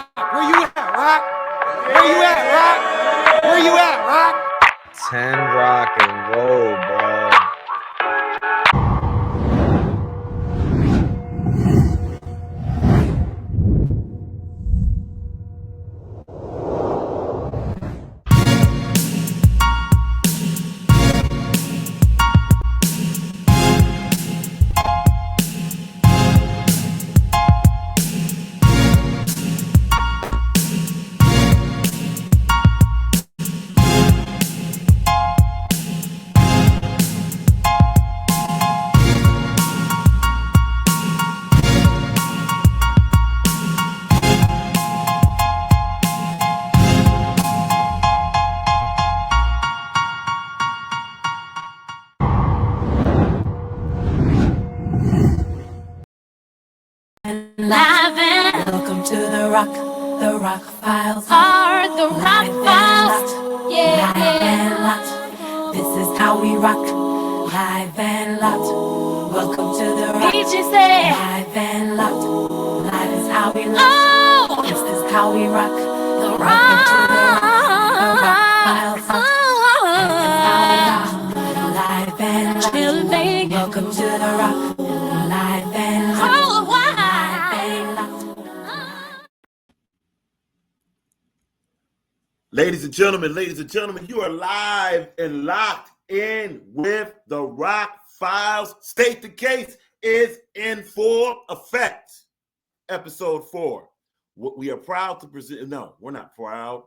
Where you at, Rock? Where you at, Rock? Where you at, Rock? 10 rock and roll, bro. Welcome to the Rock Files. The Rock Files. Yeah, yeah. This is how we rock, live and locked. Welcome to the Rock. Live and locked. Live is how we lock. This is how we rock. The Rock Files. Live and locked. Welcome to the Rock, live and locked. Ladies and gentlemen, you are live and locked in with the Rock Files. State the Case is in full effect. Episode 4. What we are proud to present. No, we're not proud.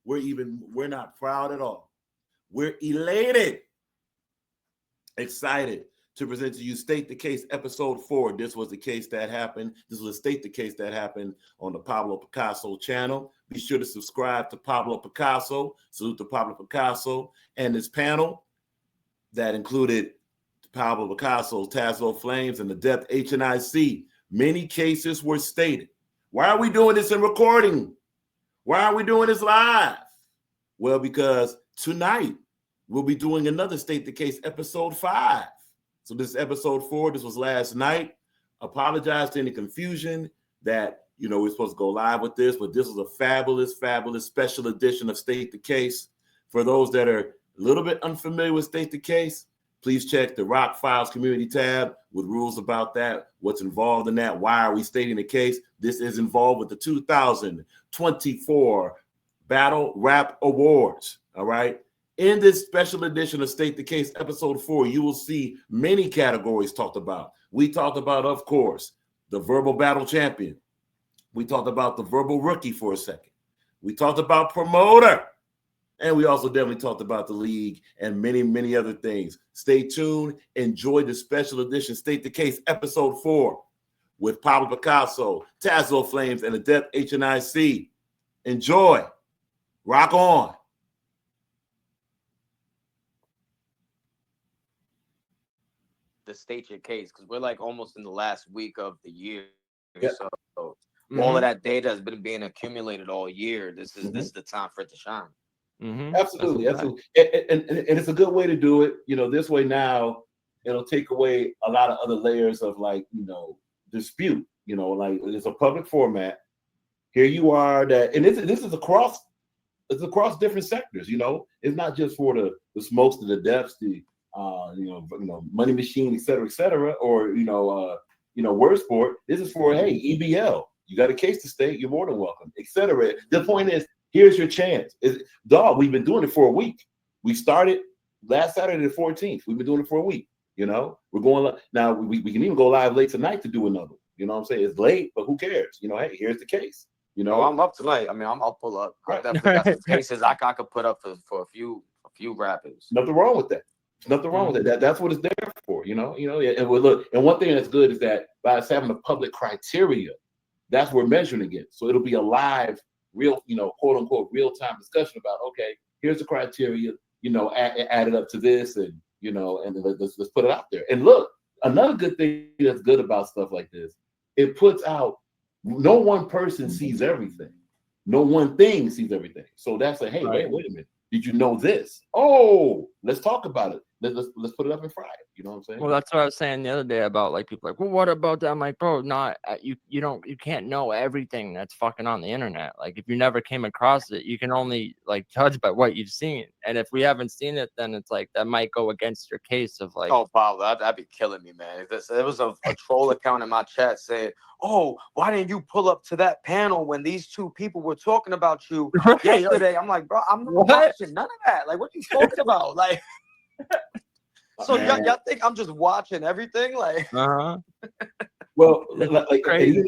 We're not proud at all. We're elated, excited to present to you State the Case episode 4. This was the case that happened. This was a State the Case that happened on the Pablo Pickasso channel. Be sure to subscribe to Pablo Pickasso. Salute to Pablo Pickasso and his panel that included Pablo Pickasso Tazlo Flamez and Adept HNIC. Many cases were stated. Why are we doing this in recording? Why are we doing this live? Well, because tonight we'll be doing another State the Case episode 5. So this is episode 4. This was last night. Apologize to any confusion that, we're supposed to go live with this, but this was a fabulous, fabulous special edition of State the Case. For those that are a little bit unfamiliar with State the Case, please check the Rock Files community tab with rules about that, what's involved in that, why are we stating the case. This is involved with the 2024 Battle Rap Awards, all right? In this special edition of State the Case, episode 4, you will see many categories talked about. We talked about, of course, the verbal battle champion. We talked about the verbal rookie for a second. We talked about promoter. And we also definitely talked about the league and many, many other things. Stay tuned. Enjoy the special edition State the Case, episode 4 with Pablo Pickasso, Tazlo Flamez, and Adept HNIC. Enjoy. Rock on. To state your case, because we're like almost in the last week of the year. Yeah. So all of that data has been being accumulated all year. This is the time for it to shine. Absolutely. And it's a good way to do it. This way now it'll take away a lot of other layers of dispute. Like it's a public format. Here you are and this is across different sectors. It's not just for the smokes to the depths, the money machine, et cetera, or word sport. This is for EBL. You got a case to state, you're more than welcome, et cetera. The point is, here's your chance. We've been doing it for a week. We started last Saturday the 14th. We've been doing it for a week. We're going now. We can even go live late tonight to do another. You know what I'm saying? It's late, but who cares? Hey, here's the case. I'm up tonight. I mean, I'll pull up. Right. I definitely got some cases I could put up for a few rappers. Nothing wrong with that. Nothing wrong with it. That's what it's there for, And look, and one thing that's good is that by us having a public criteria, that's what we're measuring against. So it'll be a live, real, quote unquote, real time discussion about, okay, here's the criteria, add it up to this, and and let's put it out there. And look, another good thing that's good about stuff like this, it puts out. No one person sees everything. No one thing sees everything. So that's hey, wait a minute. Did you know this? Oh, let's talk about it. let's put it up and fry it. You know what I'm saying? Well, that's what I was saying the other day about like people like, well, what about that? I'm like, bro, not you can't know everything that's fucking on the internet. Like if you never came across it, you can only like judge by what you've seen. And if we haven't seen it, then it's like that might go against your case of like, oh, Pablo, that'd be killing me, man. There was a troll account in my chat saying, oh, why didn't you pull up to that panel when these two people were talking about you yesterday? I'm like, bro, I'm not watching none of that. Like, what are you talking about? Like, so y'all think I'm just watching everything? Like, well, it's like crazy,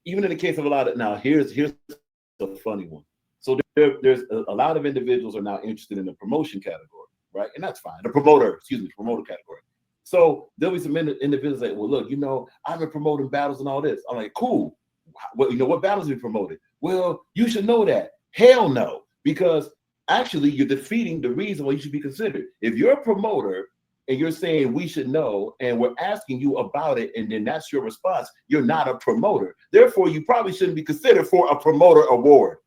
even in the case of a lot of now, here's a funny one. So there's a lot of individuals are now interested in the promotion category, right? And that's fine. The promoter category. So there'll be some individuals that, well, look, you know, I've been promoting battles and all this. I'm like, cool. Well, you know, what battles have you promoted? Well, you should know that. Hell no, because actually you're defeating the reason why you should be considered. If you're a promoter and you're saying we should know, and we're asking you about it, and then that's your response, you're not a promoter. Therefore, you probably shouldn't be considered for a promoter award.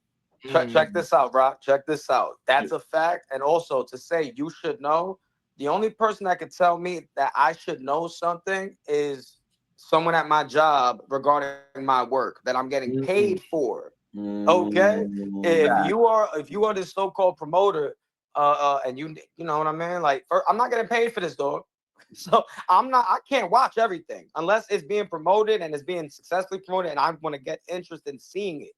Check this out, Rock. Check this out. That's a fact. And also to say you should know, the only person that could tell me that I should know something is someone at my job regarding my work that I'm getting paid for. Okay, if you are this so-called promoter, and you know what I mean, like I'm not getting paid for this, dog. So I can't watch everything unless it's being promoted and it's being successfully promoted, and I want to get interest in seeing it.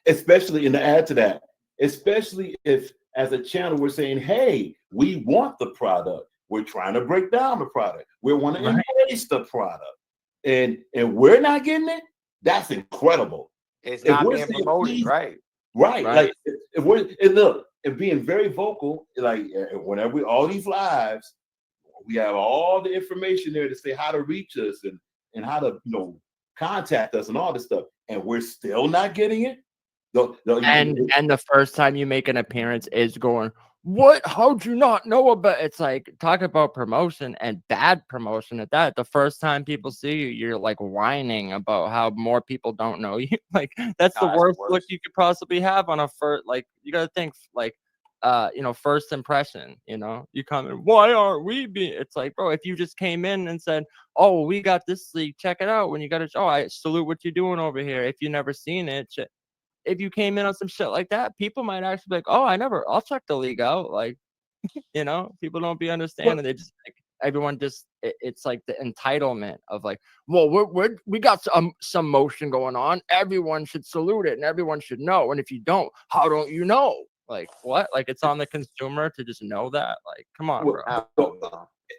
Especially, and to add to that, especially if as a channel we're saying, hey, we want the product. We're trying to break down the product. We want to embrace the product, and we're not getting it. That's incredible. It's not being promoted, right? Like if we're and being very vocal, like whenever we all these lives, we have all the information there to say how to reach us and how to contact us and all this stuff, and we're still not getting it. And the first time you make an appearance is going, what? How'd you not know about? It's like talk about promotion and bad promotion at that. The first time people see you, you're like whining about how more people don't know you. Like that's the worst look you could possibly have on a first. Like you got to think like, first impression. You come in. Why aren't we being? It's like, bro, if you just came in and said, oh, we got this league, check it out. When you got to, I salute what you're doing over here. If you never seen it. If you came in on some shit like that, people might actually be like, oh, I'll check the league out. Like, people don't be understanding. They just like everyone just, it's like the entitlement of like, well, we got some motion going on. Everyone should salute it and everyone should know. And if you don't, how don't you know? Like what? Like it's on the consumer to just know that. Like, come on, bro.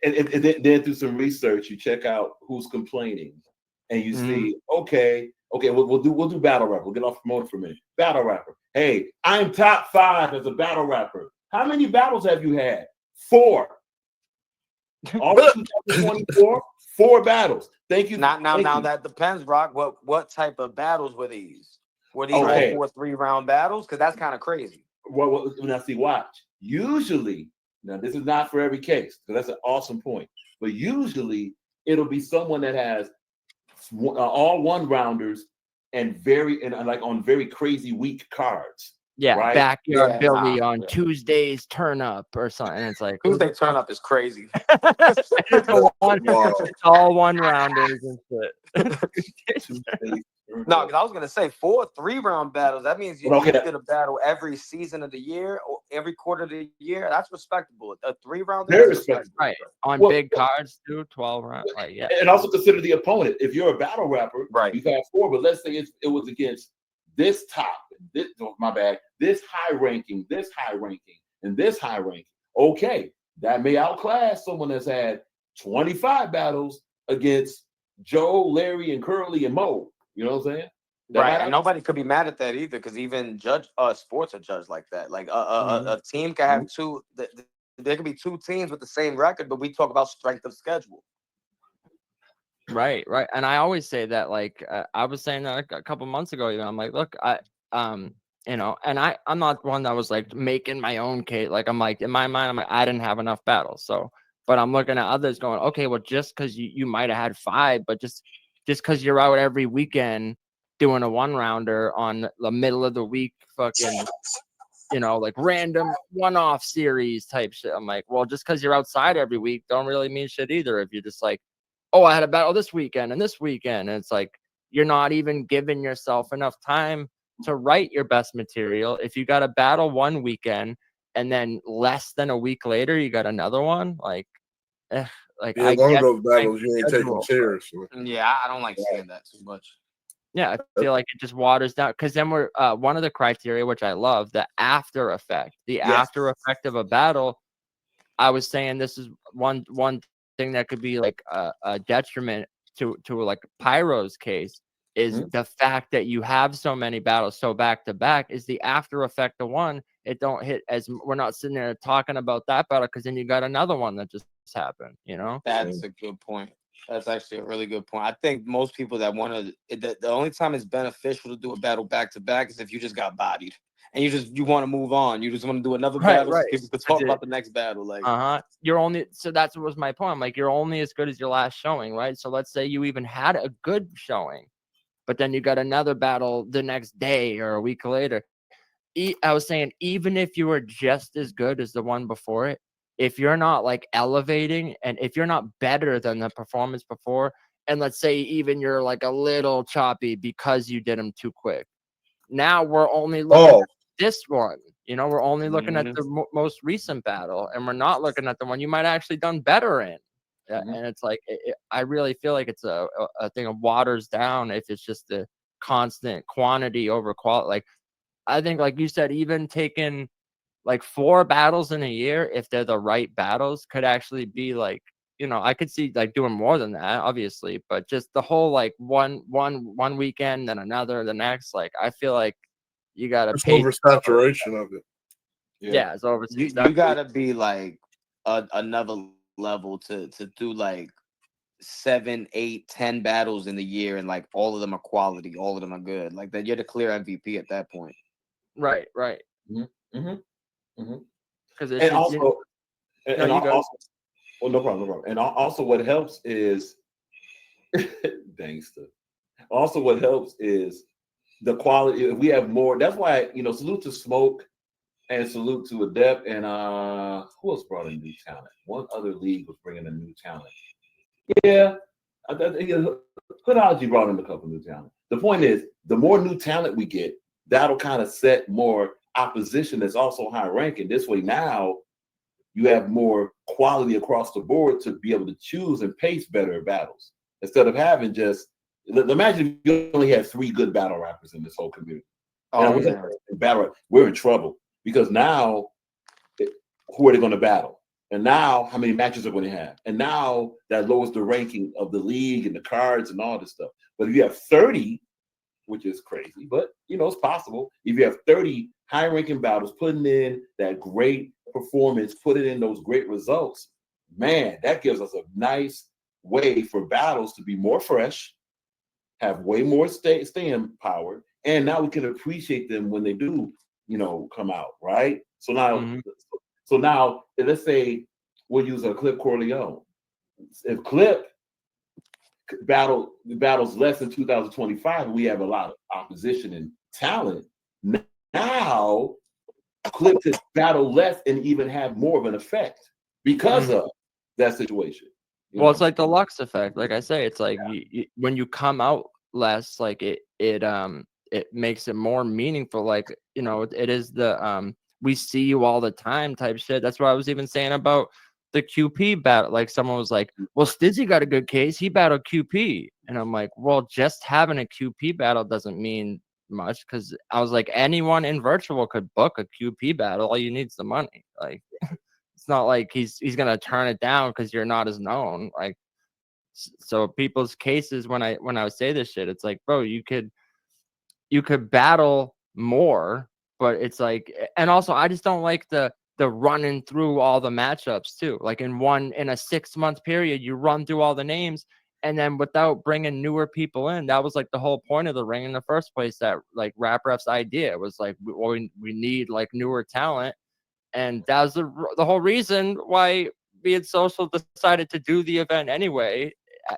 And then through some research, you check out who's complaining, and you see, okay, we'll do battle rapper. We'll get off promoter for a minute. Battle rapper. Hey, I'm top 5 as a battle rapper. How many battles have you had? 4. All of 2024, 4 battles. Thank you. Now that depends, Rock. What type of battles were these? Were these all 4 3-round battles? Because that's kind of crazy. Well, now see, watch. Usually, now this is not for every case, because that's an awesome point. But usually, it'll be someone that has all 1-rounders and like on very crazy weak cards. Yeah, right? Backyard Billy on Tuesdays turn up or something. And it's like Tuesday turn up is crazy. It's all 1-rounders and shit. No, because I was gonna say 4 3-round battles. That means you get a battle every season of the year or every quarter of the year. That's respectable. A 3-round, very respectable, right? On big cards too, 12 rounds. Like and also consider the opponent. If you're a battle rapper, right? You got 4, but let's say it was against this top, this high ranking, this high ranking, and this high ranking. Okay, that may outclass someone that's had 25 battles against Joe, Larry, and Curly and Mo. You know what I'm saying? Right. And nobody could be mad at that either, because even sports are judged like that. Like a team can have 2. There could be 2 teams with the same record, but we talk about strength of schedule. Right. And I always say that, like I was saying that a couple months ago. I'm like, look, and I'm not one that was like making my own case. Like I'm like in my mind, I'm like I didn't have enough battles. So, but I'm looking at others going, okay, well, just because you might have had 5, but just because you're out every weekend doing a 1-rounder on the middle of the week, fucking you know, like random one-off series type shit. I'm like, well, just because you're outside every week don't really mean shit either. If you're just like, oh, I had a battle this weekend and this weekend, and it's like you're not even giving yourself enough time to write your best material. If you got a battle one weekend and then less than a week later you got another one, like, like Yeah, I one of get those battles you ain't taking schedule, seriously. Yeah, I don't like seeing that too much. yeah, I feel like it just waters down, because then we're one of the criteria, which I love, the after effect. The Yes. after effect of a battle. I was saying this is one thing that could be like a detriment to like Pyro's case is the fact that you have so many battles so back to back is the after effect of one. It don't hit as we're not sitting there talking about that battle because then you got another one that just happened, you know? That's a good point. That's actually a really good point. I think most people that want to, the only time it's beneficial to do a battle back to back is if you just got bodied and you want to move on. You just want to do another battle so people could talk about the next battle. Like, You're only, so that's what was my point. I'm like, you're only as good as your last showing, right? So let's say you even had a good showing, but then you got another battle the next day or a week later. I was saying, even if you were just as good as the one before it, if you're not like elevating and if you're not better than the performance before, and let's say even you're like a little choppy because you did them too quick, now we're only looking at this one. You know, we're only looking at the most recent battle, and we're not looking at the one you might actually done better in. And it's like, I really feel like it's a thing of waters down if it's just the constant quantity over quality. Like, I think, like you said, even taking like 4 battles in a year, if they're the right battles, could actually be like, you know, I could see like doing more than that, obviously, but just the whole like one weekend, then another, the next, like I feel like you gotta It's pay oversaturation of it. Yeah, it's over. you gotta be like another level to do like 7, 8, 10 battles in the year, and like all of them are quality, all of them are good. Like that, you're the clear MVP at that point. Right. And Because also, no, and you go. also, well, no problem. And also, what helps is, dang stuff. Also, what helps is the quality. If we have more, that's why, you know, salute to Smoke and salute to Adept, and who else brought in new talent? One other league was bringing in new talent. Yeah, Hoodology brought in a couple new talent. The point is, the more new talent we get, that'll kind of set more opposition that's also high ranking. This way, now you have more quality across the board to be able to choose and pace better battles instead of having just. Imagine if you only had 3 good battle rappers in this whole community. We're in trouble because now, who are they going to battle? And now, how many matches are going to have? And now that lowers the ranking of the league and the cards and all this stuff. But if you have 30, which is crazy, but you know, it's possible. If you have 30 high-ranking battles, putting in that great performance, putting in those great results, man, that gives us a nice way for battles to be more fresh, have way more staying power, and now we can appreciate them when they do, you know, come out, right? So now, let's say we'll use a Clip Corleone. If Clip battles less in 2025, and we have a lot of opposition and talent, now Clip could battle less and even have more of an effect because of that situation. Well, it's like the Lux effect. Like I say, it's like when you come out less, like it makes it more meaningful. Like, you know, it is the we see you all the time type shit. That's what I was even saying about the QP battle. Like someone was like, well, Stizzy got a good case. He battled QP. And I'm like, well, just having a QP battle doesn't mean much, because I was like, anyone in virtual could book a QP battle. All you need is the money. Like, it's not like he's gonna turn it down because you're not as known. Like, so people's cases, when I would say this shit, it's like, bro, you could battle more, but it's like, and also I just don't like the running through all the matchups too. Like in a 6-month period, you run through all the names, and then without bringing newer people in. That was like the whole point of the ring in the first place. That like Rap Ref's idea was like, we need like newer talent, and that was the whole reason why Being Social decided to do the event anyway.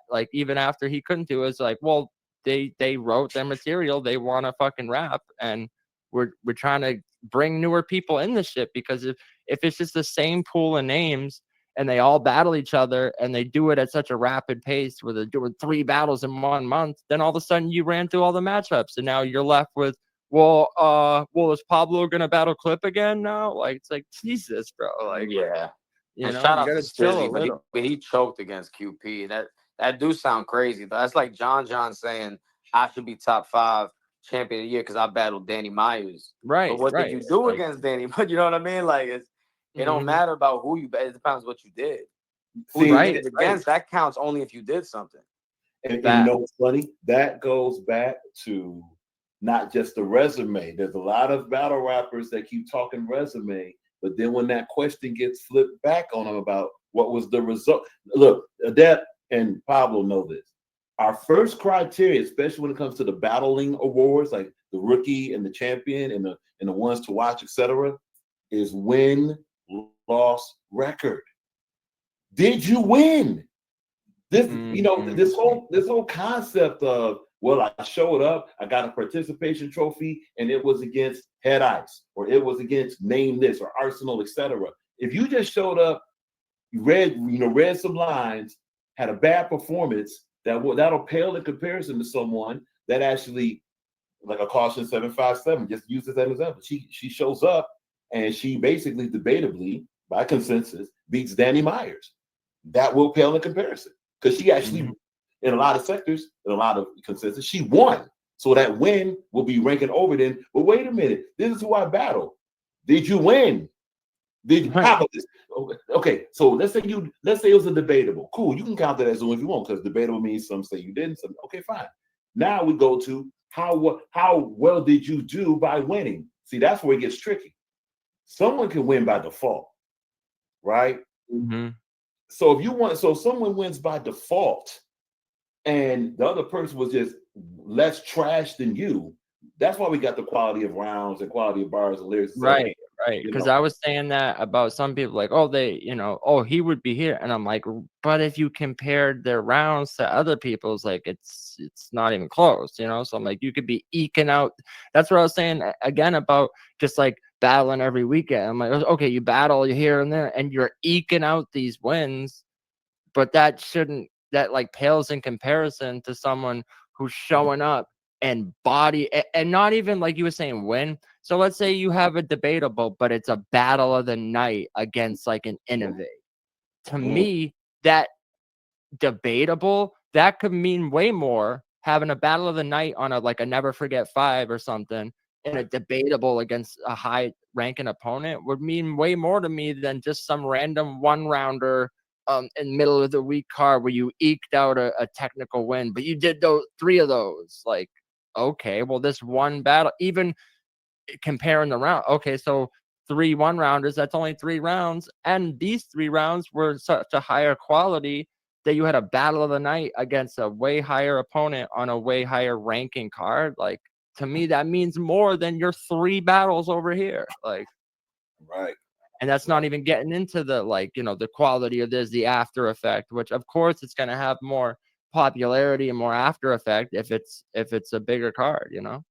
Like even after he couldn't do it, it's like, well, they wrote their material, they want to fucking rap, and we're trying to bring newer people in the shit, because if it's just the same pool of names and they all battle each other and they do it at such a rapid pace where they're doing 3 battles in 1 month, then all of a sudden you ran through all the matchups and now you're left with, well, is Pablo gonna battle Clip again now? Like, it's like, Jesus, bro. Like, yeah. you And know, shout you out to gotta chill a Strizzy, little. but he choked against QP. That do sound crazy. Though. That's like John saying I should be top 5 champion of the year because I battled Danny Myers. Right, But what right. did you do against Danny? But you know what I mean? Like it don't matter about who you bet. It depends what you did. Who you did it against, that counts only if you did something. And you know what's funny? That goes back to not just the resume. There's a lot of battle rappers that keep talking resume, but then when that question gets flipped back on them about what was the result. Look, Adept and Pablo know this. Our first criteria, especially when it comes to the battling awards, like the rookie and the champion and the ones to watch, etc., is win-loss record. Did you win? This, you know, this whole concept of, well, I showed up, I got a participation trophy, and it was against Head Ice, or it was against Name This, or Arsenal, etc. If you just showed up, read some lines, had a bad performance, that'll pale in comparison to someone that actually, like a Caution 757, just use this as an example. She shows up and she basically, debatably, by consensus, beats Danny Myers. That will pale in comparison because she actually, in a lot of sectors, in a lot of consensus, she won. So that win will be ranking over then. But wait a minute, this is who I battle. Did you win? Did you have this? Okay, so let's say it was a debatable. Cool, you can count that as a win if you want, because debatable means some say you didn't. Some okay, fine. Now we go to how well did you do by winning? See, that's where it gets tricky. Someone can win by default, right? So if someone wins by default, and the other person was just less trash than you, that's why we got the quality of rounds and quality of bars and lyrics. Right. Because I was saying that about some people, like, oh, he would be here, and I'm like, but if you compared their rounds to other people's, like, it's not even close, you know. So I'm like, you could be eking out. That's what I was saying again about just like battling every weekend. I'm like, okay, you battle here and there, and you're eking out these wins, but that like pales in comparison to someone who's showing up and body and not even like you were saying win. So let's say you have a debatable, but it's a battle of the night against like an Innovate. To me, that debatable, that could mean way more having a battle of the night on a Never Forget 5 or something, and a debatable against a high ranking opponent would mean way more to me than just some random 1-rounder in middle of the week card where you eked out a technical win, but you did 3 of those. Like, okay, well, this one battle, even comparing the round, okay, so 3 1-rounders, that's only 3 rounds, and these 3 rounds were such a higher quality that you had a battle of the night against a way higher opponent on a way higher ranking card. Like, to me, that means more than your 3 battles over here. Like, right. And that's not even getting into the, like, the quality of this, the after effect, which of course it's going to have more popularity and more after effect if it's a bigger card, 100%.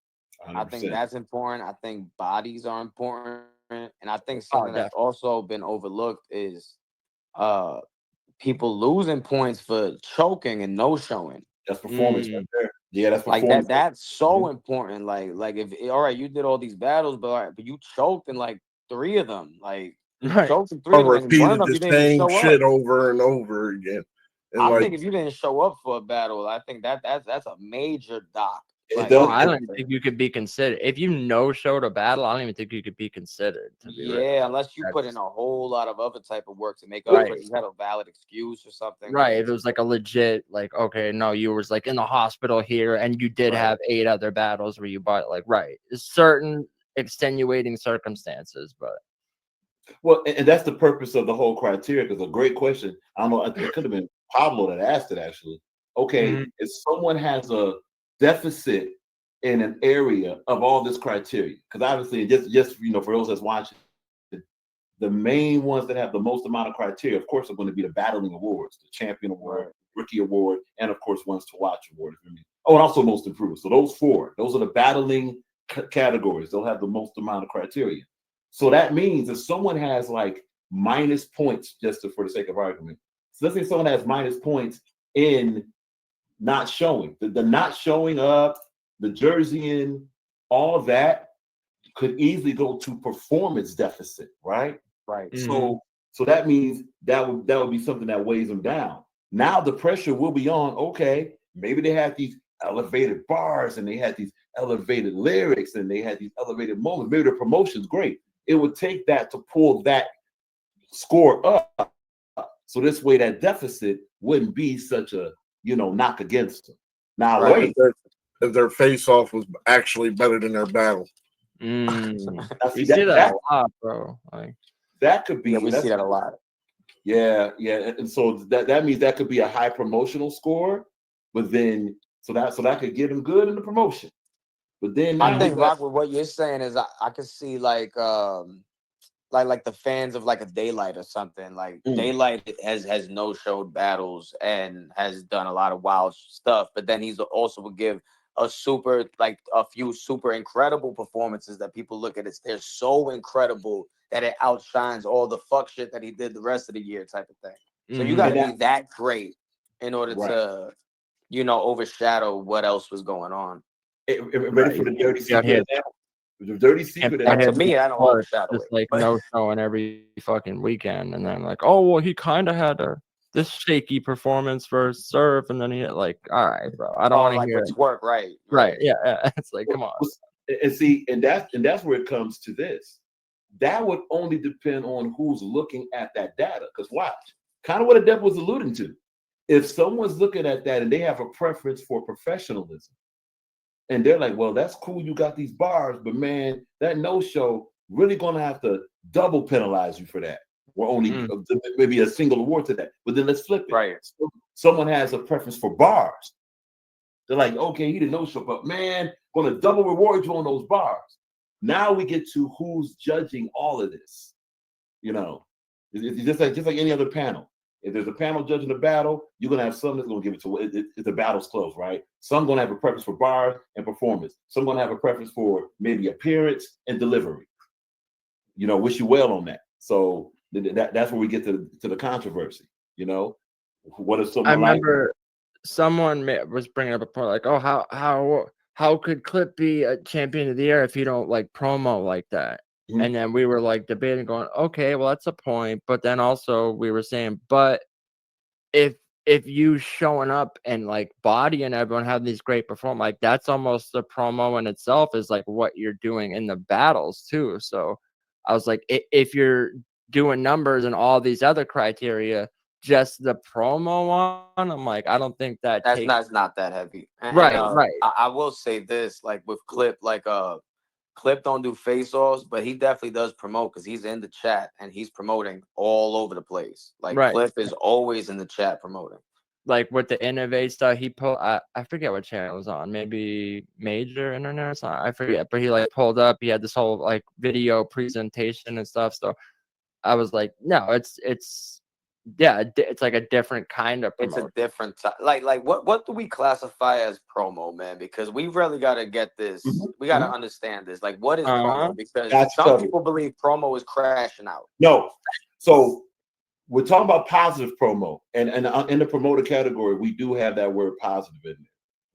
I think that's important. I think bodies are important. And I think something that's also been overlooked is people losing points for choking and no showing. That's performance right there. Yeah, that's performance. Like that's so important. Like if all right, you did all these battles, but you choked in like 3 of them. Like choked in 3 of them. And Repeated you the didn't even same show shit up. over and over again. And I think if you didn't show up for a battle, I think that's a major dock. I don't even think you could be considered. If you no-showed a battle, I don't even think you could be considered. Unless you put in a whole lot of other type of work to make up for it. You had a valid excuse or something. Right. If it was like a legit, like, okay, no, you was like in the hospital here and you did have 8 other battles where you bought, like, certain extenuating circumstances, but. Well, and that's the purpose of the whole criteria, because a great question. I don't know, it could have been Pablo that asked it actually. Okay, if someone has a deficit in an area of all this criteria, because obviously just for those that's watching, the main ones that have the most amount of criteria, of course, are going to be the battling awards, the champion award, rookie award, and of course ones to watch award. Oh, and also most improved. So those 4, those are the battling categories. They'll have the most amount of criteria. So that means if someone has like minus points, just for the sake of argument, so let's say someone has minus points in not showing, the not showing up, the jerseying, all that could easily go to performance deficit, right? Right. So that means that would be something that weighs them down. Now the pressure will be on. Okay, maybe they had these elevated bars and they had these elevated lyrics and they had these elevated moments. Maybe the promotion's great. It would take that to pull that score up. So this way that deficit wouldn't be such a knock against them. Now Right. wait, if their face off was actually better than their battle. now, We see that a lot, bro. Like that could be. Yeah, we see that a lot. Yeah, and so that means that could be a high promotional score, but then so that could get them good in the promotion. But then I think Rock, with what you're saying is I could see like the fans of like a Daylight or something. Like Daylight has no showed battles and has done a lot of wild stuff, but then he's also will give a few super incredible performances that people look at it. They're so incredible that it outshines all the fuck shit that he did the rest of the year, type of thing. So you got to be that great in order to, overshadow what else was going on. Ready for the dirty secret? The dirty secret. To me, I don't overshadow just it. Like no showing every fucking weekend, and then like, oh well, he kind of had this shaky performance versus Surf, and then he hit like, all right, bro, I don't want to hear it. Work, right? Yeah. It's like, come on. And see, and that's where it comes to this. That would only depend on who's looking at that data. Because watch, kind of what Adept was alluding to. If someone's looking at that and they have a preference for professionalism, and they're like, well, that's cool, you got these bars, but man, that no-show really gonna have to double penalize you for that. Or only maybe a single award to that. But then let's flip it. Right. So someone has a preference for bars. They're like, okay, he didn't no-show, but man, gonna double reward you on those bars. Now we get to who's judging all of this. It's just like any other panel. If there's a panel judging the battle, you're gonna have some that's gonna give it to if the battle's close, right? Some gonna have a preference for bars and performance. Some gonna have a preference for maybe appearance and delivery. Wish you well on that. So that's where we get to the controversy. What is someone? I remember someone was bringing up a point like, oh, how could Clip be a champion of the year if you don't like promo like that? And then we were like debating, going, okay, well that's a point, but then also we were saying, but if you showing up and like body and everyone have these great performance, like that's almost the promo in itself is like what you're doing in the battles too. So I was like, if you're doing numbers and all these other criteria, just the promo one, I'm like, I don't think that's not that heavy. Right. I will say this, like with Clip, like Clip don't do face-offs, but he definitely does promote because he's in the chat and he's promoting all over the place. Like Clip is always in the chat promoting. Like with the Innovate stuff, he pulled. I forget what channel it was on. Maybe Major Internet or something. I forget. But he like pulled up. He had this whole like video presentation and stuff. So I was like, no, it's like a different kind of promotion. It's a different like what do we classify as promo, man? Because we really got to get this. We got to understand this. Like, what is promo? Because some people believe promo is crashing out. No, so we're talking about positive promo, and in the promoter category, we do have that word positive in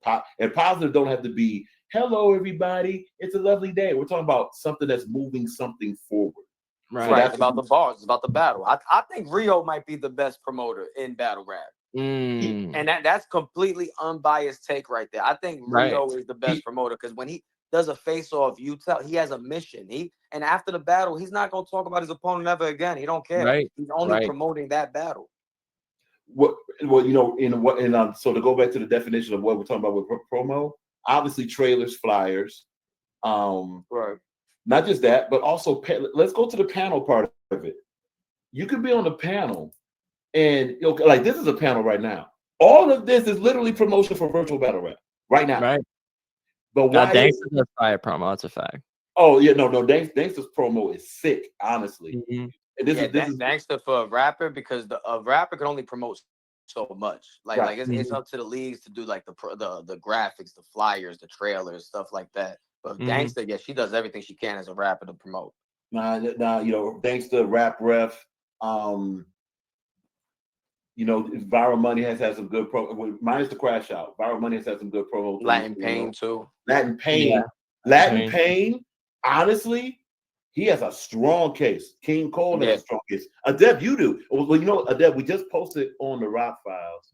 there. And positive don't have to be hello everybody, it's a lovely day. We're talking about something that's moving something forward. Right. So that's about the bars. It's about the battle. I think Rio might be the best promoter in battle rap. And that's completely unbiased take right there. I think Rio is the best promoter because when he does a face-off, you tell he has a mission. And after the battle, he's not gonna talk about his opponent ever again. He don't care. Right. He's only promoting that battle. So to go back to the definition of what we're talking about with promo, obviously trailers, flyers, right. Not just that, but also let's go to the panel part of it. You could be on the panel, and like this is a panel right now. All of this is literally promotion for virtual battle rap right now. Right. But why? Dangster's a fire promo. That's a fact. Oh yeah, no. Dangster's promo is sick, honestly. And this is Dangster for a rapper because a rapper can only promote so much. Like it's up to the leagues to do like the graphics, the flyers, the trailers, stuff like that. But Gangsta, yeah, she does everything she can as a rapper to promote. Nah, you know, thanks to Rap Ref, you know, Viral Money has had some good minus the Crash Out. Viral Money has had some good promo. Latin Pain too. Latin Pain. Yeah. Latin Pain, honestly, he has a strong case. King Cole has a strong case. Adept, you do. Well, you know, Adept, we just posted on the Rock Files.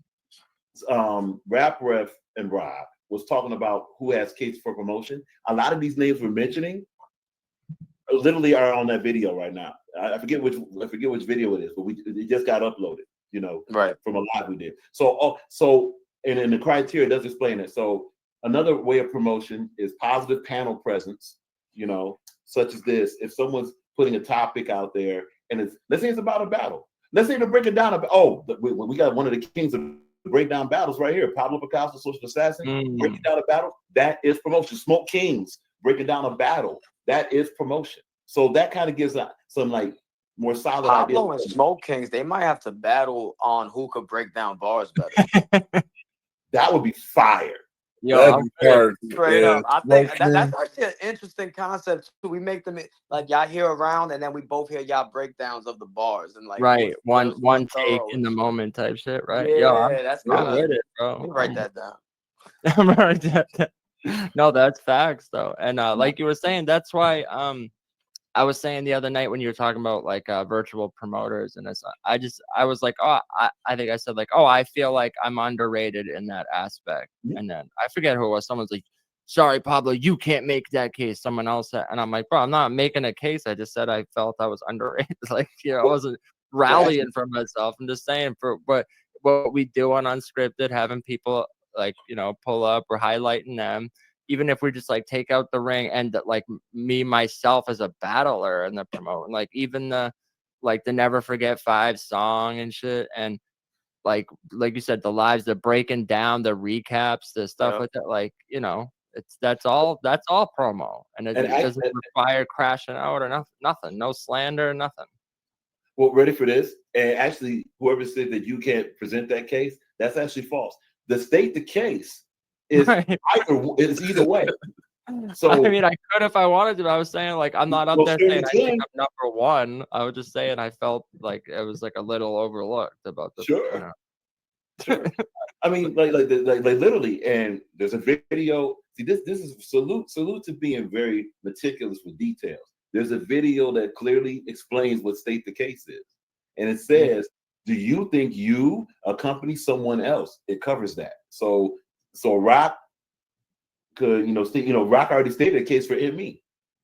Rap Ref and Rob was talking about who has case for promotion. A lot of these names we're mentioning literally are on that video right now. I forget which video it is, but it just got uploaded. You know, right, from a live we did. So, and then the criteria does explain it. So another way of promotion is positive panel presence, you know, such as this. If someone's putting a topic out there and let's say it's about a battle. Let's say to break it down. We got one of the kings of breakdown battles right here. Pablo Pickasso, Social Assassin, breaking down a battle. That is promotion. Smoke Kings, breaking down a battle. That is promotion. So that kind of gives some like more solid Pablo ideas. and Smoke Kings, they might have to battle on who could break down bars better. That would be fire. Yo, straight up. I think that's actually an interesting concept too. We make them like y'all hear around, and then we both hear y'all breakdowns of the bars and like one take in the moment type shit, right? Yeah, Yo, that's I'm with it, bro. Let me write that down. I'm write that down. No, that's facts though, and like you were saying, that's why I was saying the other night when you were talking about like virtual promoters, and I was like, oh, I think I said like, oh, I feel like I'm underrated in that aspect. And then I forget who it was. Someone's like, sorry, Pablo, you can't make that case. Someone else said, and I'm like, bro, I'm not making a case. I just said I felt I was underrated. Like, you know, I wasn't rallying for myself. I'm just saying for what we do on Unscripted, having people like, you know, pull up, or highlighting them. Even if we just like take out the ring and like me myself as a battler and the promote, like even the Never Forget 5 song and shit, and like you said, the lives, the breaking down, the recaps, the stuff like that, like, you know, that's all promo, and it doesn't require crashing out or nothing, no slander, nothing. Well, ready for this? And actually, whoever said that you can't present that case, that's actually false. The state the case is either way. So I mean, I could if I wanted to. But I was saying like I'm not up there saying I think I'm number one. I was just saying I felt like it was like a little overlooked about the. Sure. You know. Sure. I mean, like literally, and there's a video. See, this is salute to being very meticulous with details. There's a video that clearly explains what state the case is, and it says, "Do you think you accompany someone else?" It covers that. So Rock could, Rock already stated a case for Emmy.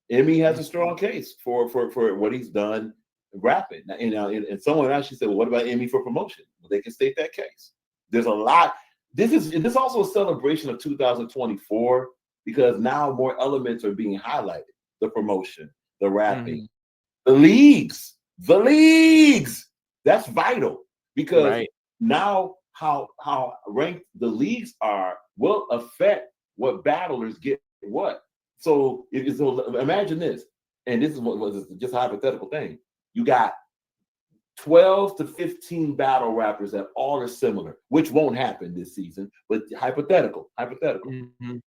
Emmy has a strong case for what he's done rapping. And someone actually said, well, what about Emmy for promotion? Well, they can state that case. There's a lot. This is also a celebration of 2024 because now more elements are being highlighted. The promotion, the rapping, the leagues. That's vital because now how ranked the leagues are will affect what battlers get what. So imagine this, and this is what was just a hypothetical thing. You got 12 to 15 battle rappers that all are similar, which won't happen this season, but hypothetical.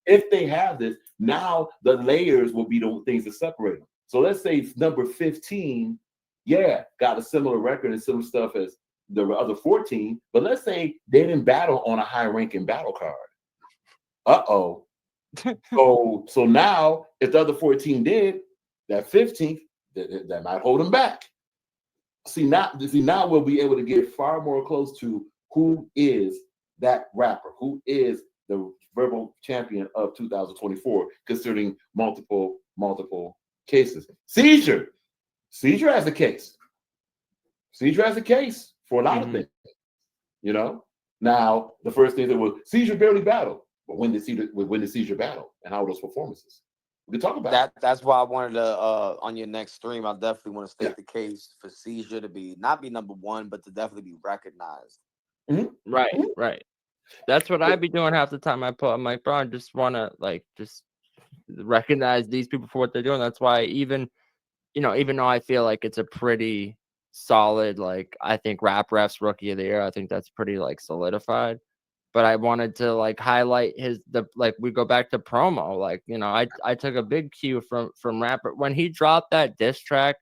If they have this, now the layers will be the things that separate them. So let's say number 15, got a similar record and similar stuff as the other 14, but let's say they didn't battle on a high-ranking battle card. So now if the other 14 did, that 15th, that might hold them back. See now we'll be able to get far more close to who is that rapper, who is the verbal champion of 2024, considering multiple cases. Seizure has a case. Seizure has a case for a lot of things. You know, now the first thing that was Seizure barely battled, but when did Seizure battle, and how were those performances? We can talk about that. That's why I wanted to on your next stream. I definitely want to state the case for Seizure to not be number one, but to definitely be recognized. Right. That's what I'd be doing half the time. I put, I'm like, bro, I just want to like just recognize these people for what they're doing. That's why even though I feel like it's a pretty solid, like I think Rap Ref's Rookie of the Year, I think that's pretty like solidified. but I wanted to like highlight we go back to promo. Like, you know, I took a big cue from Rapper when he dropped that diss track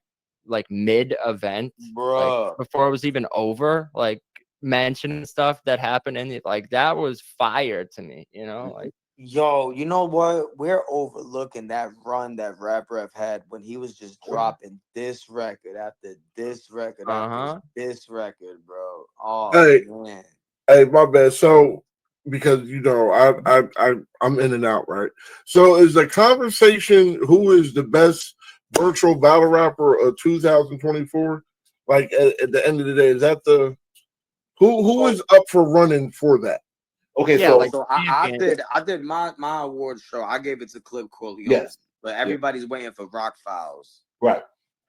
like mid event, like before it was even over, like mentioning stuff that happened in it, like that was fire to me, you know, like. Yo, you know what? We're overlooking that run that Rap Ref had when he was just dropping this record after this record after this record, bro. Oh man. Hey, my bad. So because you know I'm in and out, right? So is the conversation who is the best virtual battle rapper of 2024? Like at the end of the day, is that the who is up for running for that? Okay, yeah, so I did my award show. I gave it to Clip Corleone. Yes, but everybody's waiting for Rock Files. Right.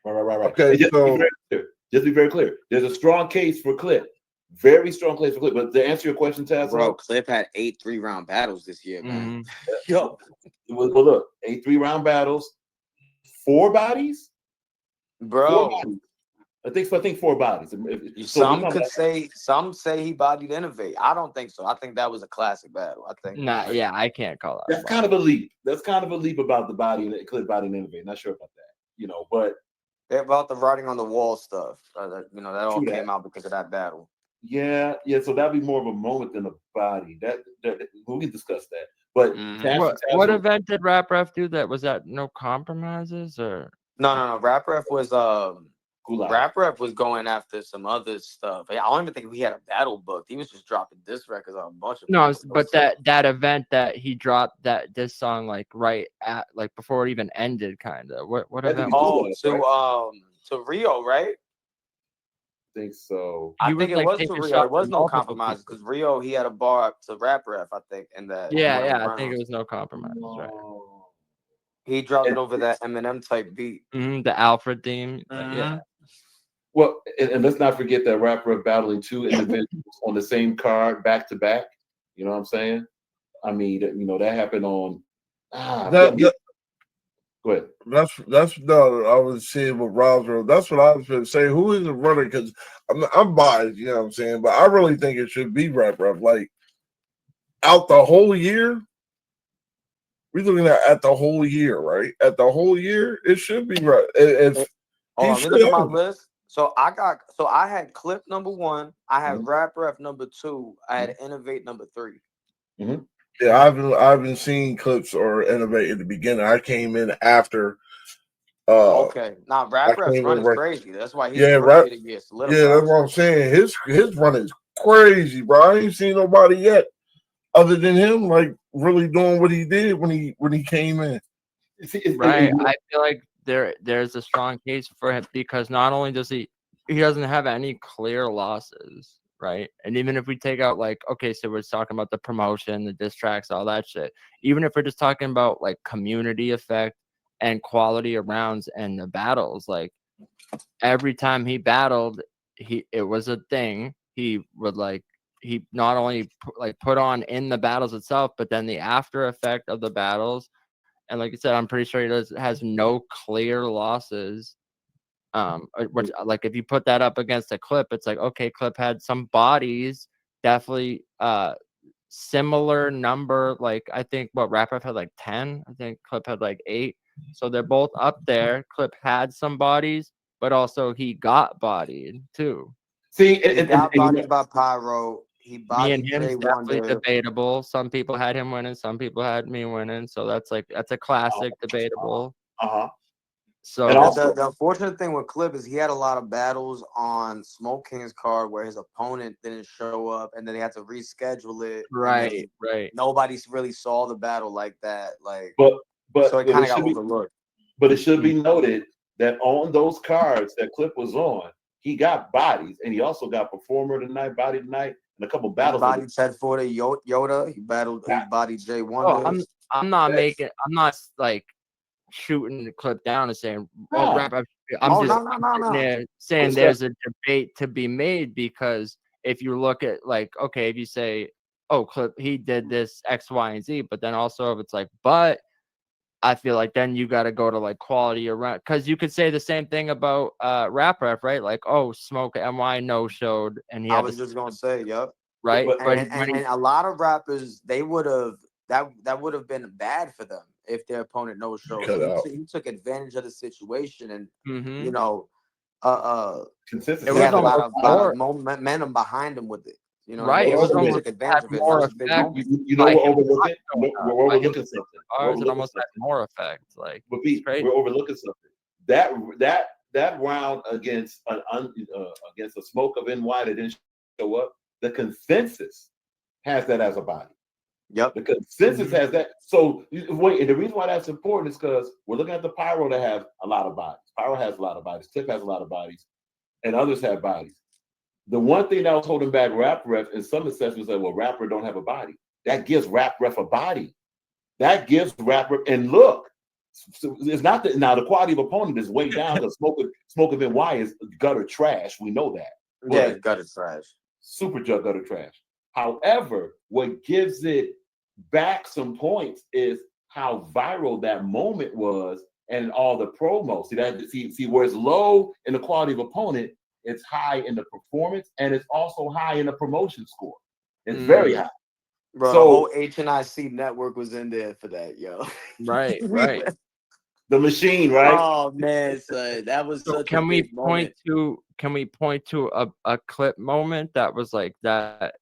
Okay, just be very clear. There's a strong case for Clip. Very strong case for Clip. But to answer your question, Tazlo, bro, Clip had 8 3-round battles this year, man. Yo, well, look, 8 3-round battles, 4 bodies, bro. 4 bodies. I think 4 bodies. Some say he bodied Innovate. I don't think so. I think that was a classic battle. I think I can't call that. That's kind of a leap. That's kind of a leap about the body, Clip body and Innovate. Not sure about that, you know, but they're about the writing on the wall stuff. You know, that all came out because of that battle. Yeah. So that'd be more of a moment than a body. That we can discuss that. But what event did Rap Ref do? That was that No Compromises or no. Rap Ref was Rap Ref was going after some other stuff. I don't even think he had a battle booked. He was just dropping diss records on a bunch of people. But that event that he dropped this song like right at like before it even ended, kind of. What event? To Rio, right? I think so. I think it was to Rio. There was No Compromises because Rio he had a bar up to Rap Ref, I think, and that. Yeah, I think it was No Compromises, right? He dropped it over that Eminem type beat. The Alfred theme. Yeah. Well, and let's not forget that Rap Ref battling 2 individuals on the same card back to back. You know what I'm saying? I mean, you know, that happened on. Go ahead. That's no. I was seeing with Roswell. That's what I was going to say. Who is the runner? Because I'm biased. You know what I'm saying? But I really think it should be Rap Ref. Like out the whole year. We're looking at the whole year, right? At the whole year, it should be right. If let me look at my list. So I had Clip number 1. I had Rap Ref number 2. I had Innovate number 3. Yeah, I haven't seen Clips or Innovate in the beginning. I came in after. Okay, now Rap Ref's run is crazy. That's why he's rap. Yeah, that's what I'm saying. His run is crazy, bro. I ain't seen nobody yet other than him like really doing what he did when he came in. Right. I feel like there's a strong case for him because not only does he doesn't have any clear losses, right? And even if we take out like, okay, so we're talking about the promotion, the diss tracks, all that shit. Even if we're just talking about like community effect and quality of rounds and the battles, like every time he battled, it was a thing. He would like he not only put on in the battles itself, but then the after effect of the battles. And like I said, I'm pretty sure he has no clear losses. Which, like if you put that up against a Clip, it's like, okay, Clip had some bodies, definitely similar number. Like I think Rap Ref had like 10. I think Clip had like 8. So they're both up there. Clip had some bodies, but also he got bodied too. See, he got bodied by Pyro. He bodied me and him definitely debatable. Some people had him winning, some people had me winning. So that's a classic debatable. So and also, the unfortunate thing with Clip is he had a lot of battles on Smoke King's card where his opponent didn't show up, and then they had to reschedule it. Right. Nobody really saw the battle like that. Like, but so it kind of got overlooked. But it should be noted that on those cards that Clip was on, he got bodies, and he also got Performer tonight, Body tonight, and a couple battles. He bodied Ted Forte, Yoda. He bodied Jay Wonder. I'm not like shooting the Clip down and saying, saying there's a debate to be made, because if you look at like, okay, if you say, oh, Clip, he did this X, Y, and Z, but then also if it's like, but I feel like then you got to go to like quality around, because you could say the same thing about Rap Ref, right? Like, oh, Smoke MY no showed, and I was just gonna say, yep. right? But- But And a lot of rappers, they would have that would have been bad for them if their opponent no showed. Cut out. He took advantage of the situation, and Mhm. you know, consensus. It he was had a lot almost of more momentum behind him with it. You know, right. what I It mean? was So he almost took advantage had of it. more That was a big effect. moment. You know Like, we're him overlooking. showing We're up, like, overlooking it was something. We're bars, it overlooking almost had something. more effect. Like, But it's Pete, crazy. we're overlooking something. That round against against the smoke of NY that didn't show up, the consensus has that as a body. Yep. The consensus has that. So wait, and the reason why that's important is because we're looking at the pyro that have a lot of bodies. Pyro has a lot of bodies. Clip has a lot of bodies, and others have bodies. The one thing that was holding back Rap Ref in some assessments that well, Rapper don't have a body. That gives Rap Ref a body. That gives Rap Ref, and look, so it's not that now the quality of opponent is way down because Smoke of NY is gutter trash. We know that. Yeah, But gutter trash. super gutter trash. However, what gives it back some points is how viral that moment was and all the promos. See where it's low in the quality of opponent, it's high in the performance, and it's also high in the promotion score. It's very high. Bro, So- the whole HNIC network was in there for that, yo. Right, right. The machine, right? Oh man, son, that was So such can a we big point moment. to a clip moment that was like that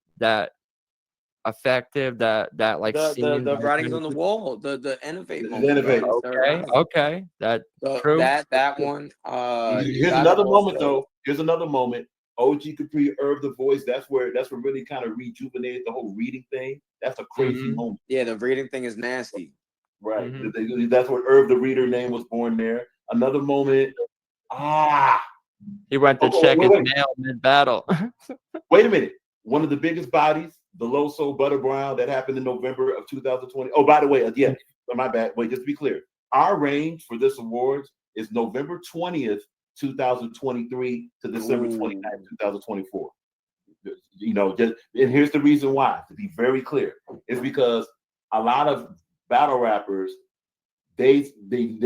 effective, that like scene The that writings on really- the wall, the innovate The moment. innovate. Bro, the third okay, round. okay, that true. That one. you Here's got another also- moment though. Here's another moment. OG Capri Herb the voice. That's where really kind of rejuvenated the whole reading thing. That's a crazy Mhm. moment. Yeah, the reading thing is nasty. Right. Mhm. That's where Herb the reader name was born there. Another moment. He went to Oh, check his wait. mail mid battle. Wait a minute. One of the biggest bodies, the Low Soul Butter Brown, that happened in November of 2020. Oh, by the way, yeah, my bad. Wait, just to be clear. Our range for this awards is November 20th, 2023 to December 29th, 2024. You know, and here's the reason why, to be very clear. It's because a lot of battle rappers, they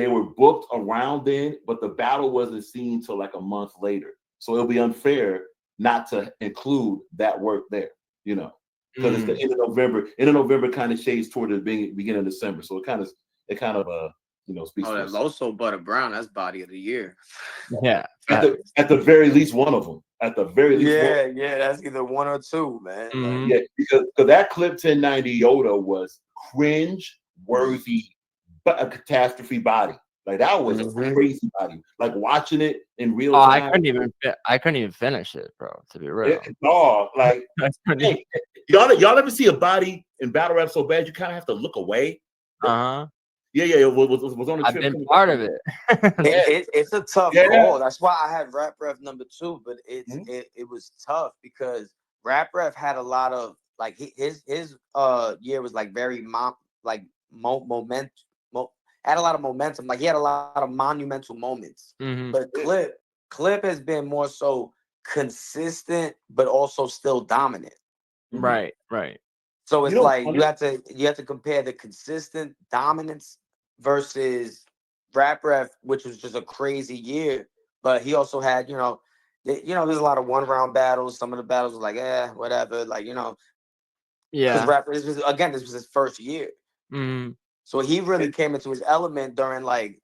were booked around then, but the battle wasn't seen till like a month later. So it'll be unfair not to include that work there, you know, because it's the end of November. End of November kind of shades toward the beginning of December. So it kind of speaks Oh, for that itself. Loso Butter Brown, that's body of the year. Yeah. At the very least, one of them. At the very least, one. Yeah, that's either one or two, man. Mhm. Yeah, because that clip 1090 Yoda was cringe worthy, but a catastrophe body. Like that was a crazy body. Like watching it in real Oh, time. I couldn't even finish it, bro, to be real. Like I couldn't even- hey, y'all ever see a body in battle rap so bad you kind of have to look away? uh-huh. Yeah, it was on a I've trip. been part of it. It's a tough Yeah. call. That's why I had Rap Ref number 2, but it was tough because Rap Ref had a lot of like his year was like very momentum. Had a lot of momentum. Like he had a lot of monumental moments. Mhm. But Clip has been more so consistent, but also still dominant. Right. So it's You know, like you have to compare the consistent dominance versus Rap Ref, which was just a crazy year. But he also had, there's a lot of 1-round battles. Some of the battles were like, whatever, like, because Yeah. Rap this was his first year. Mhm. So he really came into his element during like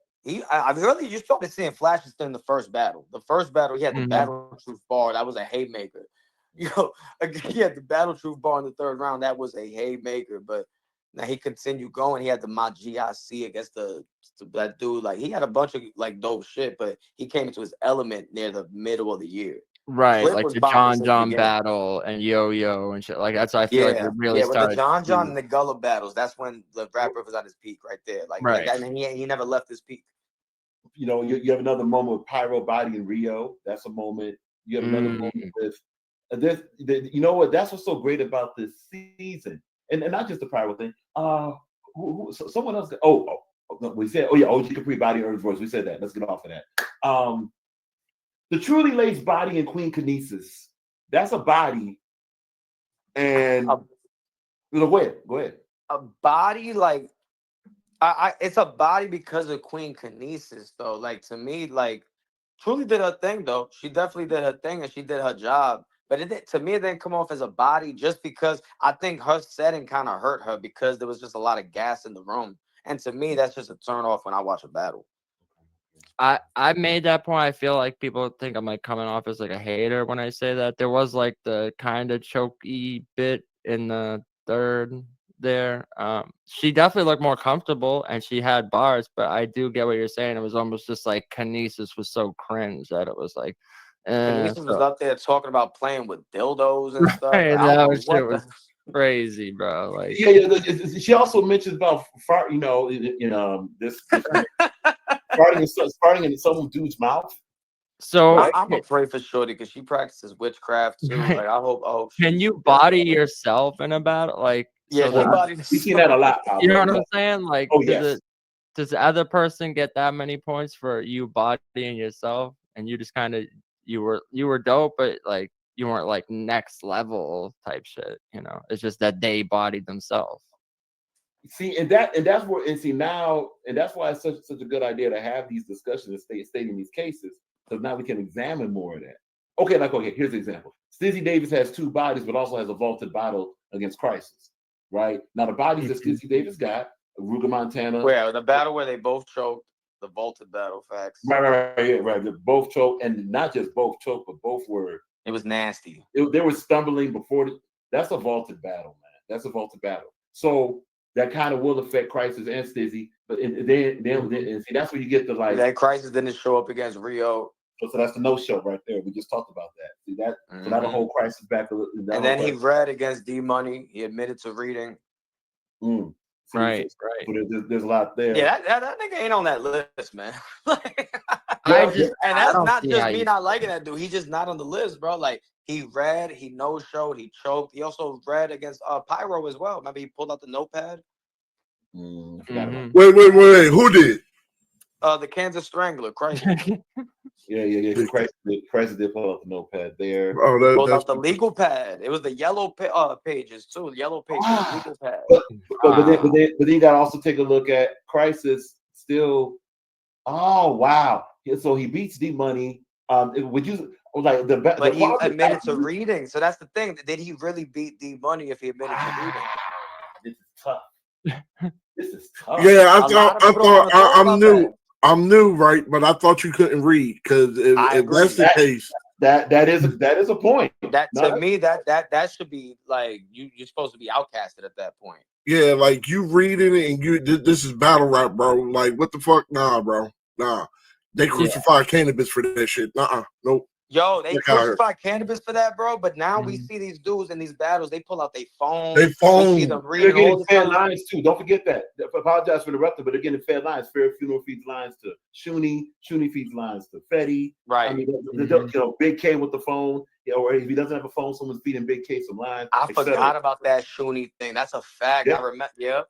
I really just started seeing flashes during the first battle. The first battle, he had the Battle Truth bar. That was a haymaker. He had the Battle Truth bar in the third round. That was a haymaker. But now he continued going. He had the My GIC against that dude. Like he had a bunch of like dope shit, but he came into his element near the middle of the year. Right, Clip like was the bombing since the John beginning. battle and Yo and shit. Like that's I feel like we really with started. the John to- and the Gullah battles. That's when the rapper was at his peak right there. Like Right. and he never left his peak. You have another moment with Pyro Body in Rio. That's a moment. You have another moment with this. You know what? That's what's so great about this season, and not just the Pyro thing. Someone else. We said. Oh yeah, OG Capri Body Earth Voice. We said that. Let's get off of that. The Truly Lace Body and Queen Kinesis. That's a body, and go ahead. A body like it's a body because of Queen Kinesis though. Like to me, like Truly did her thing though. She definitely did her thing and she did her job. But to me, it didn't come off as a body just because I think her setting kind of hurt her because there was just a lot of gas in the room. And to me, that's just a turn off when I watch a battle. I made that point. I feel like people think I'm like coming off as like a hater when I say that. There was like the kind of chokey bit in the third there. She definitely looked more comfortable and she had bars, but I do get what you're saying. It was almost just like Kinesis was so cringe that it was like Kinesis was up there talking about playing with dildos and stuff. Right, I don't know shit was crazy, bro. Like, She also mentions about fart, this farting in some dude's mouth. so I'm afraid for Shorty because she practices witchcraft too. Like I hope. Can you body yourself in a battle? Like, yeah, we've seen that a lot. You know what I'm saying? Like, oh yes. Does the other person get that many points for you bodying yourself, and you just kind of you were dope, but like you weren't like next level type shit? You know, it's just that they bodied themselves. See, and that's where and that's why it's such a good idea to have these discussions and stating these cases, because now we can examine more of that. Okay, here's the example. Stizzy Davis has 2 bodies, but also has a vaulted battle against Crisis. Right now, the bodies that Stizzy Davis got, Ruger Montana. Where the battle where they both choked, the vaulted battle, facts. Right. They both choked, and not just both choked, but both were. It was nasty. They were stumbling before. That's a vaulted battle, man. That's a vaulted battle. So that kind of will affect Crisis and Stizzy, but then see, that's where you get the like. That Crisis didn't show up against Rio. So that's the no-show right there. We just talked about that. See that? So that'll hold Crisis back. And then he read against D Money. He admitted to reading. See, right. So there's a lot there. Yeah, that nigga ain't on that list, man. And that's not just me not liking that dude. He's just not on the list, bro. Like he read, he no-showed, he choked. He also read against Pyro as well. Remember he pulled out the notepad. Wait. Who did? The Kansas Strangler, Crisis. Yeah. Crisis did pull out the notepad there. Oh, pulled out the legal pad. It was the yellow pages too. The yellow pages, legal pad. But then you gotta also take a look at Crisis still. Oh wow! So he beats D Money. Would you like the? But he admitted to reading. So that's the thing. Did he really beat D Money if he admitted to reading? This is tough. This is tough. Yeah, I thought I'm new, right? But I thought you couldn't read because if that's the case, that is a point. To me, that should be like you're supposed to be outcasted at that point. Yeah, like you reading it and this is battle rap, bro. Like what the fuck? Nah, bro. Nah. They crucify Cannabis for that shit. Nope. Yo, they crucify Cannabis for that, bro. But now we see these dudes in these battles. They pull out their phone. We see them They're reading getting fair lines too. Don't forget that. I apologize for the interrupting, but they're getting fair lines. Fair Funeral feeds lines to Shuni. Shuni feeds lines to Fetty. Right. I mean, Big K with the phone. Or if he doesn't have a phone, someone's feeding Big K some lines. I forgot about that Shuni thing. That's a fact. Yep. I remember. Yeah.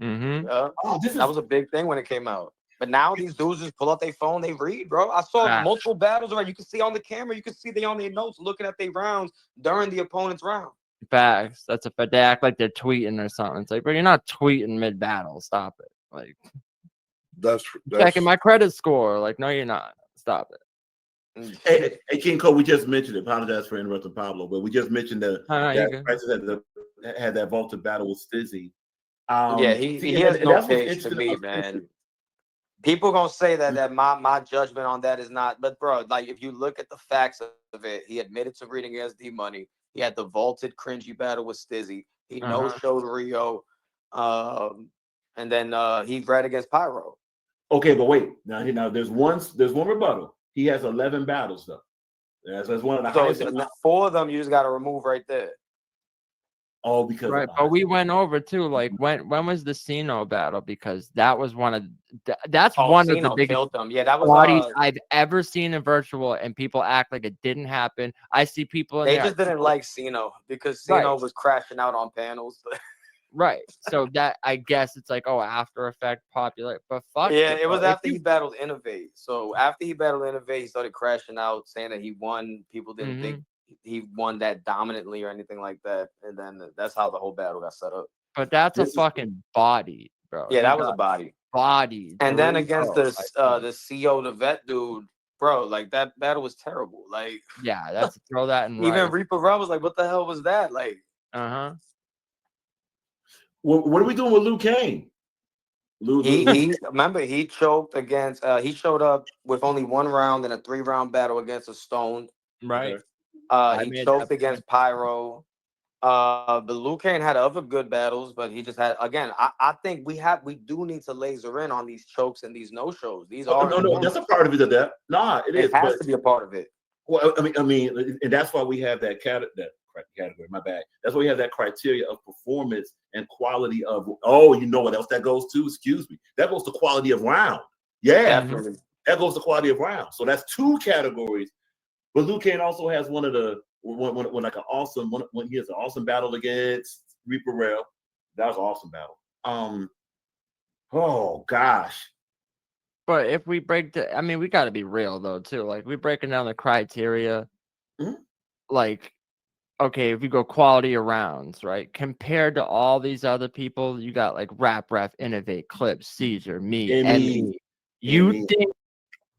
Oh, that was a big thing when it came out. But now these dudes just pull out their phone, they read, bro. I saw multiple battles where you can see on the camera, you can see they on their notes looking at their rounds during the opponent's round. Facts. That's a fact. They act like they're tweeting or something. It's like, bro, you're not tweeting mid-battle. Stop it. Like, that's checking my credit score. Like, no, you're not. Stop it. Hey, King Cole, we just mentioned it. Apologize for interrupting Pablo, but we just mentioned that Crisis had that vaulted battle with Stizzy. He has no case to me, man. People gonna say that my judgment on that is not, but bro, like if you look at the facts of it, he admitted to reading against D Money. He had the vaulted cringy battle with Stizzy. He no-showed Rio, and then he read against Pyro. Okay, but wait, now there's one rebuttal. He has 11 battles though. That's one of the highest. 4 of them you just got to remove right there. Oh, because but we went over too. Like when was the Sino battle? Because that was one of the biggest that was bodies I've ever seen in virtual, and people act like it didn't happen. I see people they just didn't like Sino because Sino was crashing out on panels. Right. So that I guess it's like, oh, After Effect popular, but fuck. Yeah, it was after he battled Innovate. So after he battled Innovate, he started crashing out, saying that he won. People didn't think he won that dominantly or anything like that, and then that's how the whole battle got set up. But that's a fucking body, bro. Yeah, that was a body. Body. And then against the CO, the vet dude, bro, like that battle was terrible. Like, Yeah, that's throw that in even rice. Reaper Rob was like, what the hell was that? Like, What are we doing with Liu Kang? he remember he choked against he showed up with only 1 round in a 3-round battle against a Stone. Right. He choked against Pyro. But Liu Kang had other good battles, but he just had again. I think we do need to laser in on these chokes and these no-shows. These are no, that's a part of it. That it is. It has to be a part of it. Well, I mean, and that's why we have that category. My bad. That's why we have that criteria of performance and quality of. Oh, you know what else that goes to? Excuse me. That goes to quality of round. Yeah, Definitely. That goes to quality of round. So that's 2 categories. But Liu Kang also has one of the when like an awesome when he has an awesome battle against Reaper Rail. That was an awesome battle. Oh gosh. But if we I mean, we got to be real though too. Like we breaking down the criteria. Like, okay, if we go quality of rounds, right? Compared to all these other people, you got like Rap Ref, Innovate, Clips, Caesar, me, Emmy. You think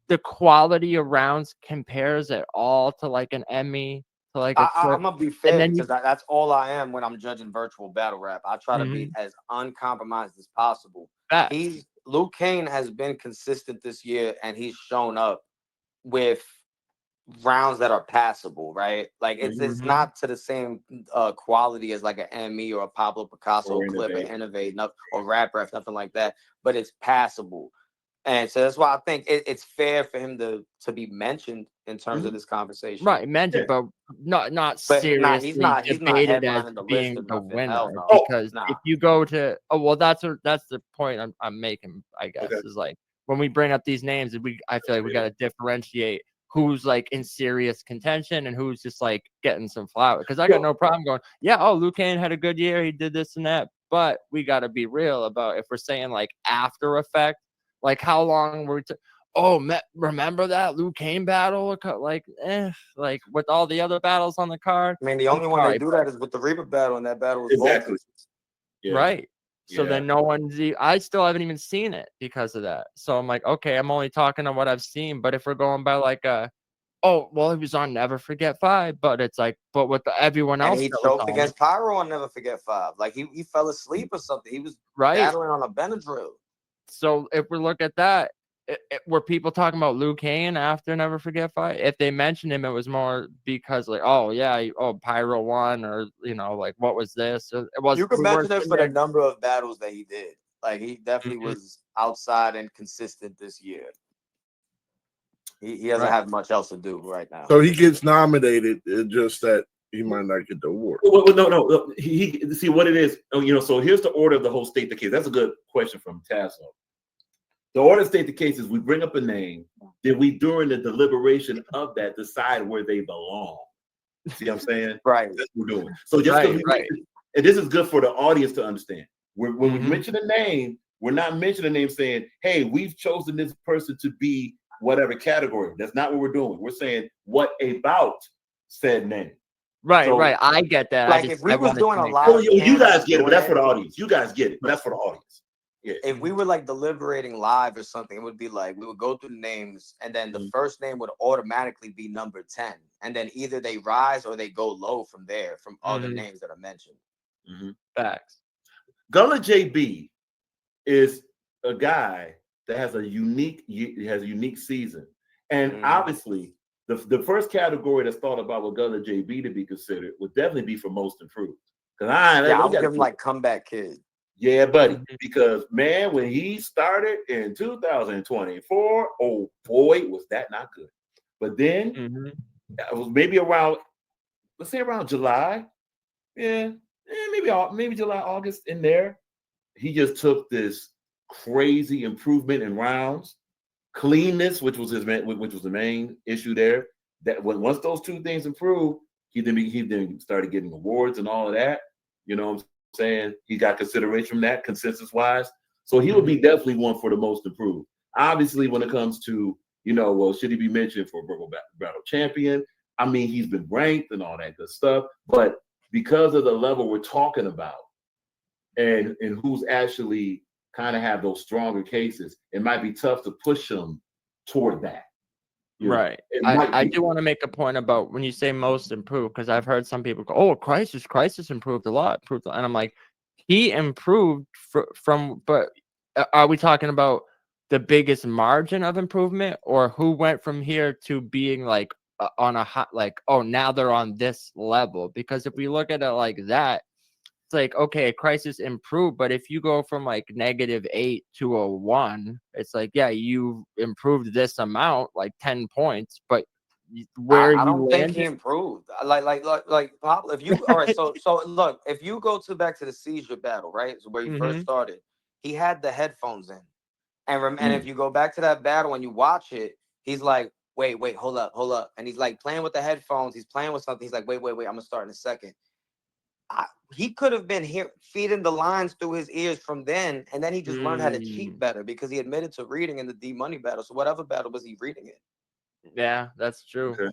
the quality of rounds compares at all to like an Emmy? To like I'm gonna be fair because that's all I am when I'm judging virtual battle rap. I try to be as uncompromised as possible. Liu Kang has been consistent this year, and he's shown up with rounds that are passable, right? Like it's not to the same quality as like an Emmy or a Pablo Pickasso or Clip or Innovate, or Rap Ref, nothing like that. But it's passable. And so that's why I think it's fair for him to be mentioned in terms of this conversation. Right, mentioned, but not seriously debated as being the winner. Because if you go to that's the point I'm making, I guess, is like when we bring up these names, I feel like we got to differentiate who's like in serious contention and who's just like getting some flour. Because I got no problem going, Liu Kang had a good year, he did this and that, but we got to be real about if we're saying like after effect. Like how long were remember that Liu Kang battle? Like with all the other battles on the card. I mean, the only one they do that is with the Reaper battle, and that battle was exactly right. So then no one's. I still haven't even seen it because of that. So I'm like, okay, I'm only talking on what I've seen. But if we're going by like he was on Never Forget 5, but it's like, but with everyone else, and he choked against Pyro on Never Forget 5. Like he fell asleep or something. He was battling on a Benadryl. So if we look at that, were people talking about Liu Kang after Never Forget 5? If they mentioned him, it was more because like, Pyro won, or like what was this? It was. You could mention it for the number of battles that he did. Like he definitely was outside and consistent this year. He doesn't have much else to do right now. So he gets nominated. It's just that he might not get the award. Well, no. He see what it is. So here's the order of the whole state the case. That's a good question from Tazlo. The order of state the case is we bring up a name, then we during the deliberation of that decide where they belong. See what I'm saying? Right. That's what we're doing. So just and this is good for the audience to understand. When we mention a name, we're not mentioning a name saying, "Hey, we've chosen this person to be whatever category." That's not what we're doing. We're saying what about said name. Right. I get that. Like if we was doing a lot, you guys get it, but that's for the audience. You guys get it, but that's for the audience. Yeah. If we were like deliberating live or something, it would be like we would go through the names, and then the first name would automatically be number 10, and then either they rise or they go low from there from other names that are mentioned. Facts. Gullah JB is a guy that has a unique season, and obviously the first category that's thought about with Gullah JB to be considered would definitely be for most improved. Because I'll give him like comeback kid. Yeah, buddy. Because man, when he started in 2024, oh boy, was that not good. But then it was maybe around, let's say around July. Yeah, maybe July, August in there. He just took this crazy improvement in rounds, cleanness, which was the main issue there. That once those two things improved, he then started getting awards and all of that. You know what I'm saying? He got consideration from that consensus wise. So he would be definitely one for the most improved. Obviously, when it comes to, should he be mentioned for Virtual Battle Champion? I mean, he's been ranked and all that good stuff. But because of the level we're talking about and who's actually kind of have those stronger cases, it might be tough to push him toward that. You know, Right. it might I be. do want to make a point about when you say most improved, because I've heard some people go, "Oh, Crisis improved a lot, and I'm like, he improved from, but are we talking about the biggest margin of improvement, or who went from here to being like on a hot, like, oh, now they're on this level? Because if we look at it like that, it's like, okay, Crisis improved, but if you go from like -8 to a 1, it's like, yeah, you improved this amount, like 10 points, but where I you don't think he landed, improved. Like Pablo, if you all right, so look, if you go to back to the seizure battle, right? So where he first started, he had the headphones in. And if you go back to that battle and you watch it, he's like, wait, hold up. And he's like playing with the headphones, he's playing with something, he's like, wait, I'm gonna start in a second. He could have been here feeding the lines through his ears from then, and then he just learned how to cheat better because he admitted to reading in the D Money battle. So whatever battle was he reading it? yeah, that's true. Okay.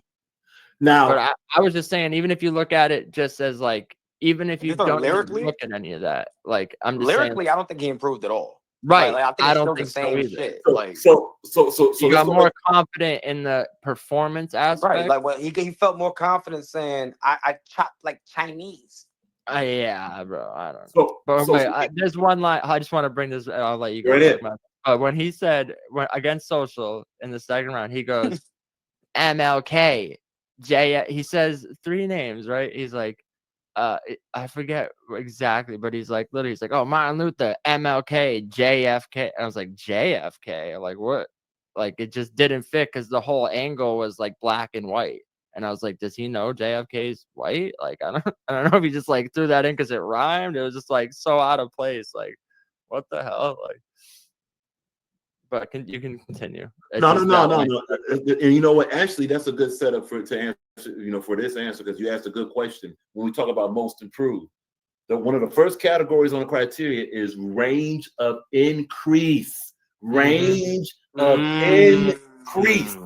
Now, But I was just saying, even if you look at it just as like, even if you Just don't even lyrically, look at any of that, like, I'm just saying, I don't think he improved at all. right? Like I think I it's don't still the think so same either. shit. so Like so You let's got go more back. confident in the performance aspect. right, like what he felt more confident saying, I chop like Chinese. Yeah, bro. I don't know. So But so, wait, so there's one line. I just want to bring this. I'll let you go. right Quick, in. man. When he said against Social in the second round, he goes MLK, J. He says 3 names, right? He's like, I forget exactly, but he's like, literally, he's like, oh, Martin Luther, MLK, JFK. I was like, JFK. Like what? Like it just didn't fit because the whole angle was like black and white. And I was like, does he know JFK's white? Like, I don't know if he just like threw that in because it rhymed. It was just like so out of place. Like, what the hell? Like, but you can continue. It's No. just that line. And you know what? Actually, that's a good setup to answer. You know, for this answer, because you asked a good question. When we talk about most improved, one of the first categories on the criteria is range of increase. Range of increase.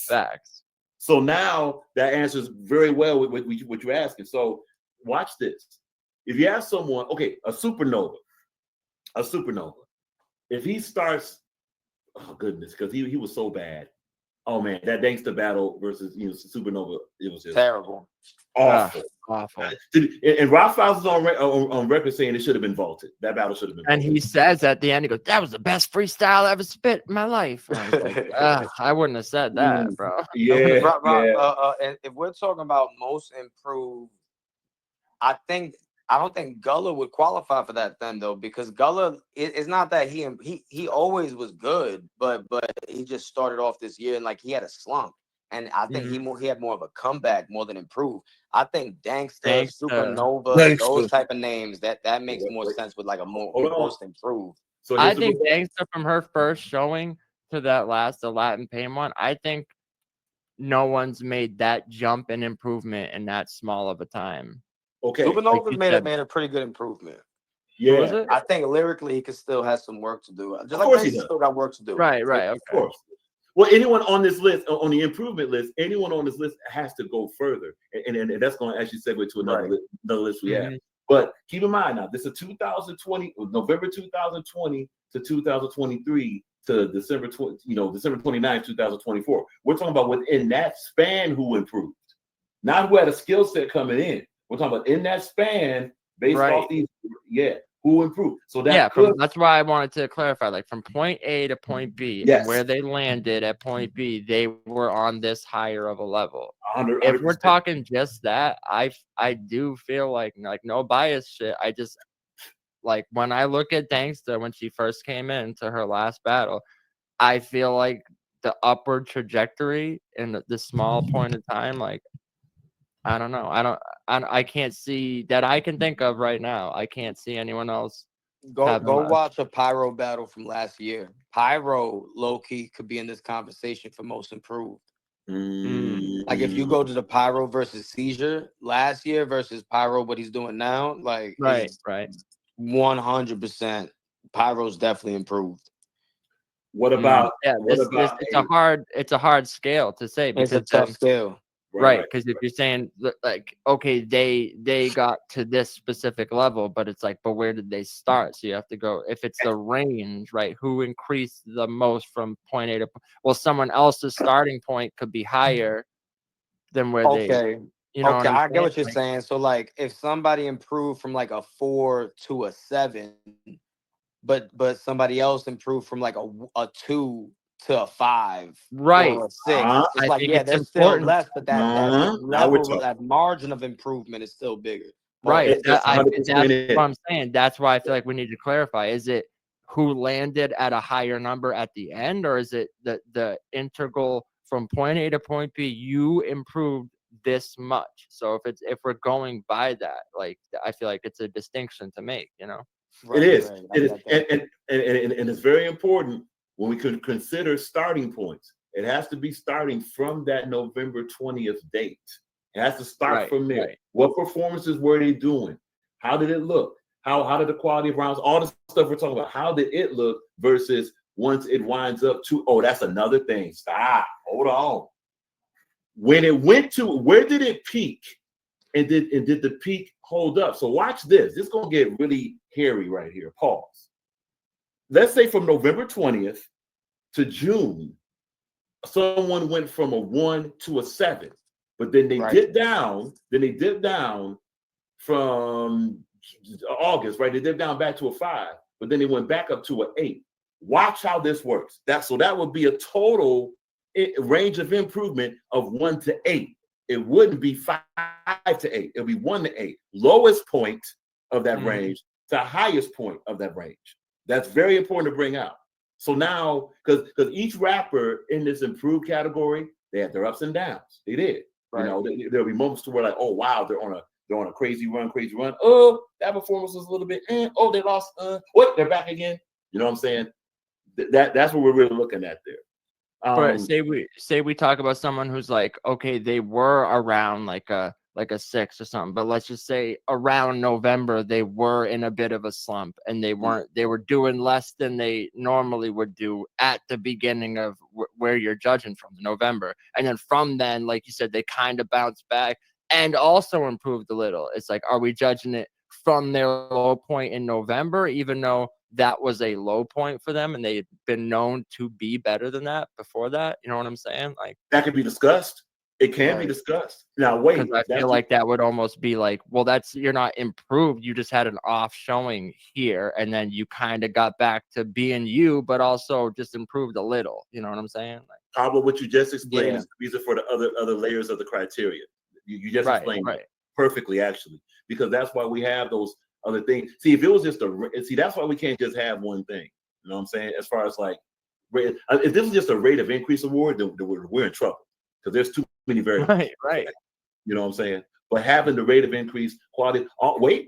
Facts. So now that answers very well with what you're asking. So watch this. If you ask someone, okay, a supernova, if he starts, oh goodness, because he was so bad. Oh man, that Gangsta battle versus supernova, it was just Terrible. awful. Awful. And Rob Fowler's on record saying it should have been vaulted. That battle should have been vaulted. And he says at the end, he goes, that was the best freestyle I ever spit in my life. And I was like, I wouldn't have said that, bro. Yeah. And if we're talking about most improved, I don't think Gullah would qualify for that then though, because Gullah it's not that he always was good, but he just started off this year and like he had a slump. And I think he had more of a comeback more than improved. I think Gangsta, Supernova, those type of names that makes more sense with like a most improved. So I think Gangsta from her first showing to that the Latin Pain one, I think no one's made that jump and improvement in that small of a time. Okay, Supernova made a pretty good improvment. Yeah, I think lyrically he could still have some work to do. Just of course he still got work to do. Right. Okay. Of course. Well, anyone on this list, on the improvement list, anyone on this list has to go further, and that's going to actually segue to another list we have. But keep in mind now, this is 2020, November 2020 to 2023 to December 29th, 2024. We're talking about within that span who improved, not who had a skill set coming in. We're talking about in that span based off these, who improved. So that that's why I wanted to clarify, like from point A to point B, and where they landed at point B, they were on this higher of a level. 100%. If we're talking just that, I do feel like no bias shit. I just like when I look at Gangsta when she first came into her last battle, I feel like the upward trajectory in the small point of time, like I don't know. I can't see that I can think of right now. I can't see anyone else. Go watch a Pyro battle from last year. Pyro low-key could be in this conversation for most improved. Like if you go to the Pyro versus Seizure last year versus Pyro, what he's doing now, like right. 100%. Pyro's definitely improved. What about it's a hard scale to say because it's a tough scale. Right, because if you're saying like, okay, they got to this specific level, but it's like, but where did they start? So you have to go, if it's the range, right? Who increased the most from point A to well, someone else's starting point could be higher than where they, Okay. you know what Okay, I'm I get saying? what you're Like, saying. So like if somebody improved from like a 4 to a 7, but somebody else improved from like a 2 to a 5 right. or a 6, it's I like, think yeah, it's there's still important. less, but that Now we're level, talking. that margin of improvement is still bigger. Right. That's That's 100% it. what I'm saying. That's why I feel like we need to clarify. Is it who landed at a higher number at the end, or is it the integral from point A to point B? You improved this much. So if we're going by that, like I feel like it's a distinction to make, you know? It is. Right. It is. And it's very important when we could consider starting points. It has to be starting from that November 20th date. It has to start from there. Right. What performances were they doing? How did it look? How did the quality of rounds, all the stuff we're talking about, how did it look versus once it winds up to, oh, that's another thing. Stop. Hold on. When it went to, where did it peak? And did the peak hold up? So watch this. This is going to get really hairy right here. Pause. Let's say from November 20th to June, someone went from a 1 to a 7, but then they dipped down. Then they dipped down from August, right? They dipped down back to a 5, but then they went back up to an 8. Watch how this works. So that would be a total range of improvement of 1 to 8. It wouldn't be 5 to 8. It'll be 1 to 8. Lowest point of that range to highest point of that range. That's very important to bring out. So now, because each rapper in this improved category, they had their ups and downs. They did. You know, there'll be moments to where like, oh wow, they're on a crazy run. Oh, that performance was a little bit. Oh, they lost. What? They're back again. You know what I'm saying? That's what we're really looking at there. But say we talk about someone who's like, okay, they were around like a 6 or something, but let's just say around November they were in a bit of a slump and they were doing less than they normally would do at the beginning of where you're judging from, November, and then from then, like you said, they kind of bounced back and also improved a little. It's like, are we judging it from their low point in November, even though that was a low point for them and they've been known to be better than that before that? You know what I'm saying? Like, that could be discussed. It can be discussed. Now, wait. Because I feel like that would almost be like, well, you're not improved. You just had an off showing here, and then you kind of got back to being you, but also just improved a little. You know what I'm saying? Like, Pablo, what you just explained is the reason for the other layers of the criteria. You just explained it perfectly, actually, because that's why we have those other things. See, if it was just that's why we can't just have one thing. You know what I'm saying? As far as like, if this was just a rate of increase award, then we're in trouble because there's too many variables. Right. You know what I'm saying? But having the rate of increase, quality. Oh, wait.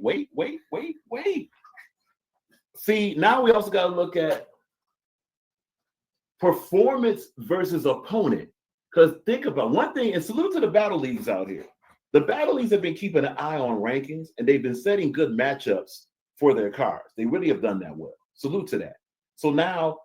See, now we also got to look at performance versus opponent. Because think about one thing, and salute to the battle leagues out here. The battle leagues have been keeping an eye on rankings, and they've been setting good matchups for their cards. They really have done that well. Salute to that. So now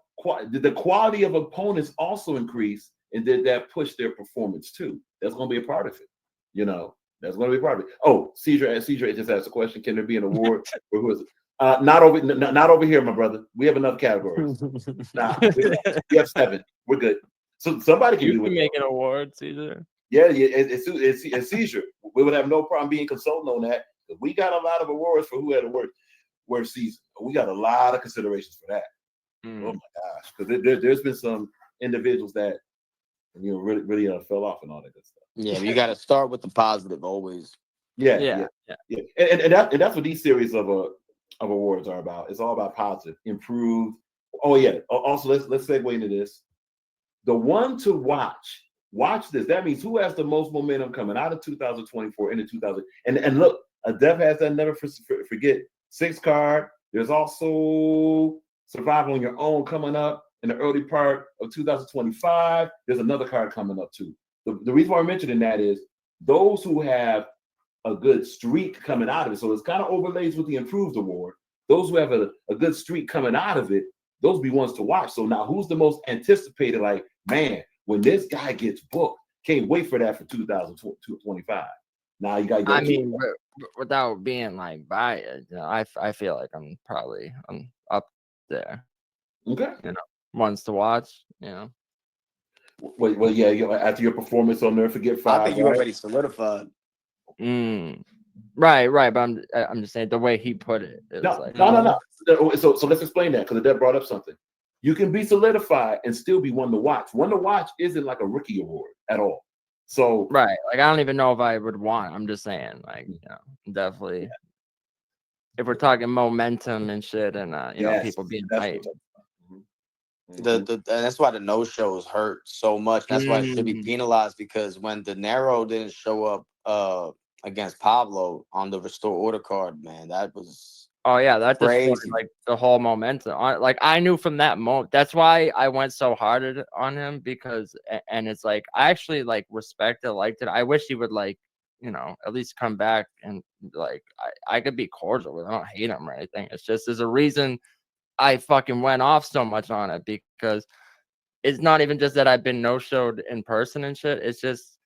did the quality of opponents also increase, and did that push their performance too? That's going to be a part of it. You know, that's going to be part of it. Oh, Cedric just asked a question. Can there be an award? Or who is it? Not over here, my brother. We have enough categories. We have 7. We're good. So somebody can make an award, Caesar. Yeah, it's Seizure. We would have no problem being consultant on that. We got a lot of awards for who had a worst season. We got a lot of considerations for that. Oh my gosh, because there's been some individuals that really fell off and all that good stuff. Yeah, you got to start with the positive always. Yeah. And that's what these series of awards are about. It's all about positive, improved. Oh yeah. Also, let's segue into this. The one to watch. Watch this. That means who has the most momentum coming out of 2024 into 2000. And look, Adept has that never forget 6 card. There's also Survival on Your Own coming up in the early part of 2025. There's another card coming up too. The reason why I'm mentioning that is those who have a good streak coming out of it. So it's kind of overlays with the Improved Award. Those who have a good streak coming out of it, those be ones to watch. So now who's the most anticipated? Like, man, when this guy gets booked, Can't wait for that for 2025. Now you got to go. I mean, without being like biased, you know, I feel like I'm up there. Okay. You know, ones to watch. You know. Well, yeah. After your performance on Never Forget 5, I think you right? already solidified. Right. But I'm just saying the way he put it. No. So let's explain that, because Adept brought up something. You can be solidified and still be one to watch. One to watch isn't like a rookie award at all. So right, like I don't even know if I would want. I'm just saying, like, you know, definitely. Yeah. If we're talking momentum and shit, and you know, people being hyped. And that's why the no shows hurt so much. That's why it should be penalized, because when De Niro didn't show up against Pablo on the restore order card, man, that was that crazy. destroyed like the whole momentum. Like I knew from that moment. That's why I went so hard on him, because and it's like I actually like liked it. I wish he would like, you know, at least come back and like I could be cordial with him. I don't hate him or anything. It's just there's a reason I fucking went off so much on it, because it's not even just that I've been no-showed in person and shit. It's just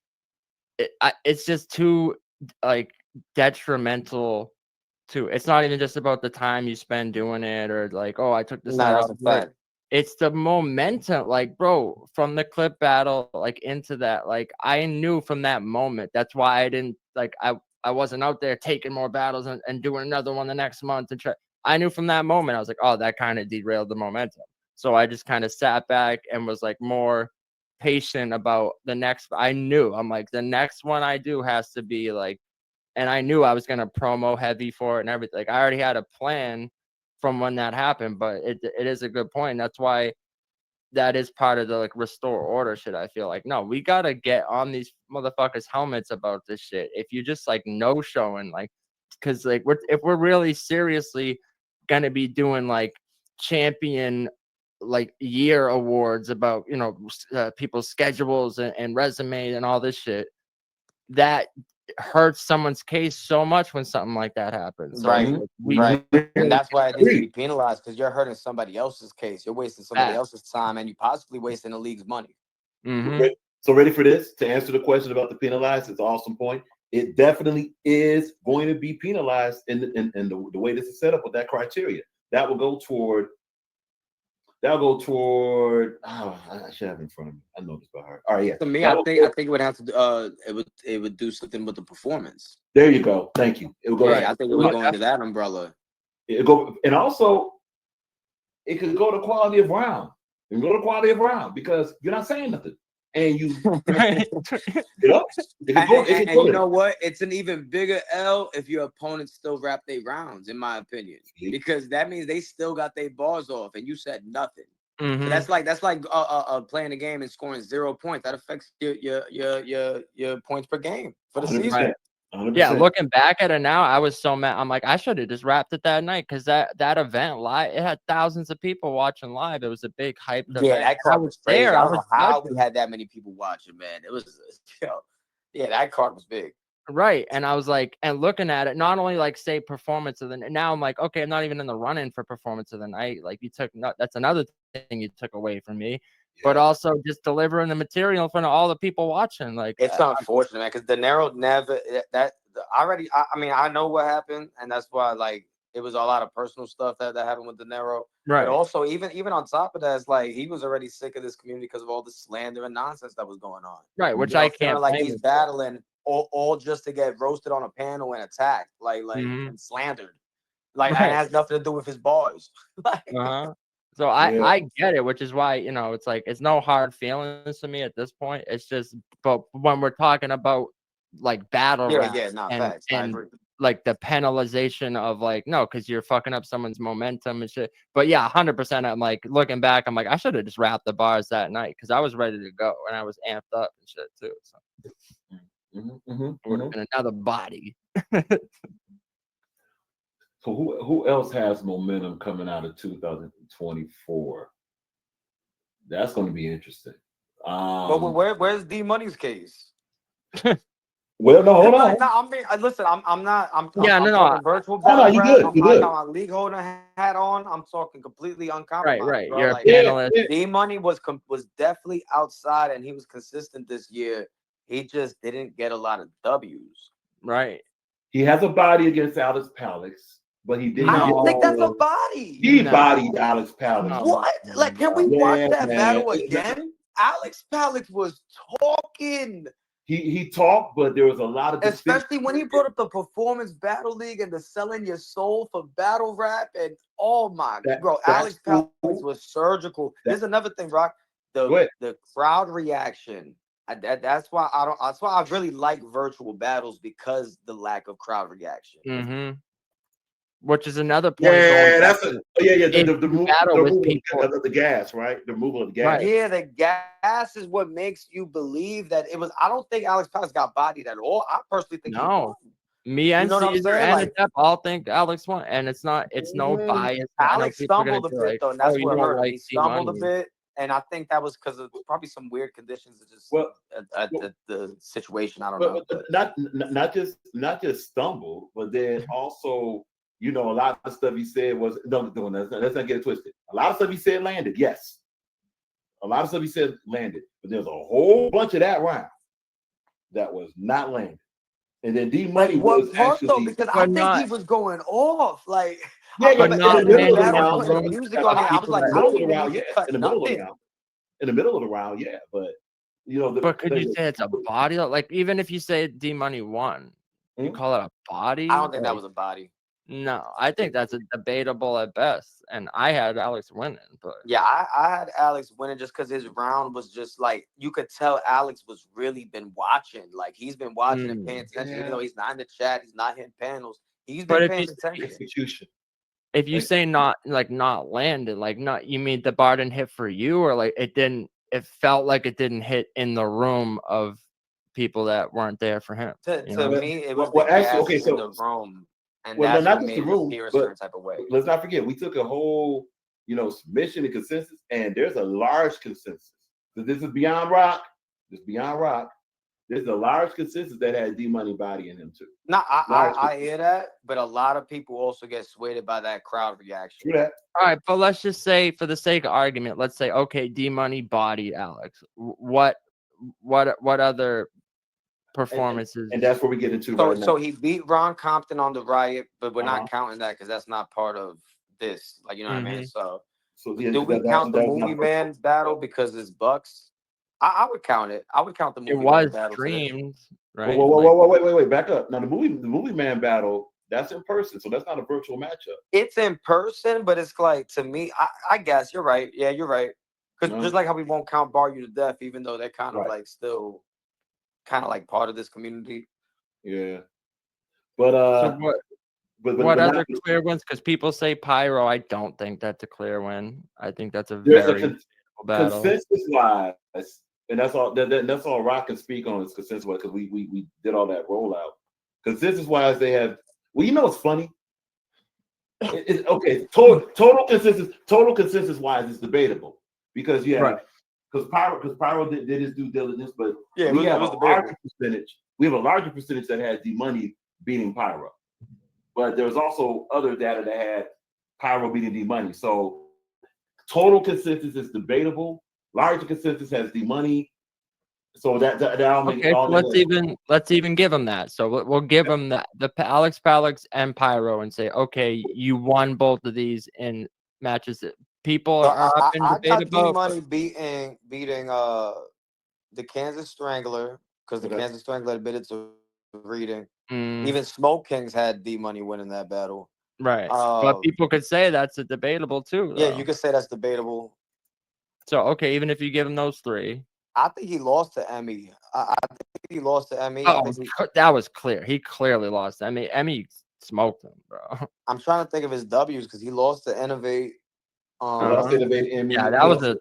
it's just too like detrimental to. It's not even just about the time you spend doing it, or like, oh, I took this night off. It's the momentum, like, bro, from the clip battle like into that. Like I knew from that moment. That's why I didn't like I wasn't out there taking more battles and doing another one the next month and try. I knew from that moment, I was like, oh, that kind of derailed the momentum. So I just kind of sat back and was like more patient about the next. I'm like, the next one I do has to be like, and I knew I was going to promo heavy for it and everything. Like I already had a plan from when that happened, but it is a good point. That's why that is part of the like restore order shit. I feel like, no, we got to get on these motherfuckers' helmets about this shit. If you just like no showing, like, because like if we're really seriously gonna be doing like champion like year awards about, you know, people's schedules and resume and all this shit, that hurts someone's case so much when something like that happens. So right. And that's why it needs to be penalized, because you're hurting somebody else's case. You're wasting somebody else's time, and you possibly wasting the league's money. So ready for this? To answer the question about the penalized, it's an awesome point. It definitely is going to be penalized in the way this is set up with that criteria. That will go toward. Oh, I should have it in front of me. I know this by heart. All right, yeah. To me, I think it would have to. It would do something with the performance. There you go. Thank you. It would go. I think it would go into that umbrella. It go, and also it could go to quality of round. It can go to quality of round, because you're not saying nothing. And you, you know, and you know what? It's an even bigger L if your opponents still wrap their rounds, in my opinion, because that means they still got their bars off, and you said nothing. So that's like playing a game and scoring 0 points. That affects your points per game for the season. 100%. Yeah, looking back at it now, I was so mad. I'm like, I should have just wrapped it that night, because that event live, it had thousands of people watching live. It was a big hype. Yeah, that card was crazy. I don't know how we had that many people watching, man. It was, that card was big. Right, and I was like, and looking at it, not only like say performance of the night. Now I'm like, okay, I'm not even in the run-in for performance of the night. Like that's another thing you took away from me. But also just delivering the material in front of all the people watching. Like, it's unfortunate, man, because De Niro never I mean, I know what happened, and that's why like it was a lot of personal stuff that happened with De Niro. Right. But also, even on top of that, it's like he was already sick of this community because of all the slander and nonsense that was going on. Right, which I can't like he's battling all just to get roasted on a panel and attacked, and slandered. Like, and it has nothing to do with his bars. So I get it, which is why, you know, it's like it's no hard feelings to me at this point. It's just, but when we're talking about like battle rounds and like the penalization of like, no, because you're fucking up someone's momentum and shit. But yeah, 100%. I'm like looking back, I'm like, I should have just wrapped the bars that night, because I was ready to go and I was amped up and shit too. So would have been another body. So who else has momentum coming out of 2024? That's going to be interesting. But where's D Money's case? Well, no, hold on. No, I mean, listen, I'm not. I'm virtual battle. You good? You good? I'm my league holder hat on. I'm talking completely uncompromised. Right. Bro. You're a panelist. D Money was definitely outside, and he was consistent this year. He just didn't get a lot of W's. Right. He has a body against Alex Palace, but he didn't. I don't think that's a No. body. He No. bodied Alex Palace. No. What? Like, can we watch Yeah, that man. battle again? Alex Palace was talking. He talked, but there was a lot of Especially when he brought up the Performance Battle League and the selling your soul for battle rap. And oh my, bro, Alex Palace was surgical. There's another thing, Rock. The crowd reaction. That's why I don't. That's why I really like virtual battles, because the lack of crowd reaction. Mm-hmm. Which is another point. Yeah, that's a the battle with people. The gas, right? The removal of the gas. Right. Yeah, the gas is what makes you believe that it was. I don't think Alex Palace got bodied at all. I personally think he won. Me and You know what I'm Caesar saying? and Like, Adept all think Alex won, and it's no bias. Alex stumbled a bit though, and that's what hurt him. He stumbled a D-Money. bit, and I think that was because of probably some weird conditions. Just the situation. I don't know. But not just stumble, but then also, you know, a lot of stuff he said was let's not get it twisted. A lot of stuff he said landed, yes. A lot of stuff he said landed, but there's a whole bunch of that round that was not landed. And then D-Money was actually though, because I think he was going off. Like, yeah, in the middle of the round, putting music on it. I was like, I don't think we need to cut nothing. In the middle of the round, yeah, but you know, but could you say it's a body? Like, even if you say D-Money won, you call it a body? I don't think that was a body. No, I think that's a debatable at best. And I had Alex winning, but yeah, I had Alex winning just because his round was just like, you could tell Alex was really been watching. Like, he's been watching and paying attention, even though he's not in the chat, he's not hitting panels. He's been paying attention. Execution. If you say not landed, like not, you mean the bar didn't hit for you, or like it felt like it didn't hit in the room of people that weren't there for him. To me, it was in the room. And that's not what just the made room, appear a but certain type of way. Let's not forget, we took a whole, submission and consensus, and there's a large consensus. So this is beyond RAK. There's a large consensus that had D-Money body in him too. No, I hear that, but a lot of people also get swayed by that crowd reaction. True that. All right, but let's just say, for the sake of argument, let's say, okay, D-Money bodied Alex. What other performances? And that's where we get into so, right now. So he beat Ron Compton on the Riot, but we're not counting that because that's not part of this. Like, you know what I mean? So do we count the Movie Man battle because it's Bucks? I would count it. I would count the Movie Man battle. It was streamed, right? Wait, back up. Now the movie Man battle, that's in person, so that's not a virtual matchup. It's in person, but it's like, to me, I guess you're right. Yeah, you're right. Because just like how we won't count Bar You to Death, even though they're kind of like still kind of like part of this community. Yeah. But what other clear wins? Because people say Pyro. I don't think that's a clear win. I think that's a very battle. Consensus wise, and that's all. That's all RAK can speak on is consensus wise, because we did all that rollout. Consensus wise, they have. Well, you know what's funny? Okay, total consensus wise is debatable because because Pyro did his due diligence, but we have a larger percentage. We have a larger percentage that had D-Money beating Pyro, but there was also other data that had Pyro beating D-Money. So total consensus is debatable. Larger consensus has D-Money. So that I'll make okay. So let's even give him that. So we'll give him that, the Alex and Pyro, and say, okay, you won both of these in matches that people are up in debate about. D-Money beating the Kansas Strangler, because the Kansas Strangler admitted to reading. Even Smoke Kings had D-Money winning that battle. Right. But people could say that's a debatable too. Yeah, you could say that's debatable. So, okay, even if you give him those three. I think he lost to Emmy. I think he lost to Emmy. Oh, that was clear. He clearly lost to Emmy. Emmy smoked him, bro. I'm trying to think of his W's because he lost to Innovate. Emmy. Yeah, that was a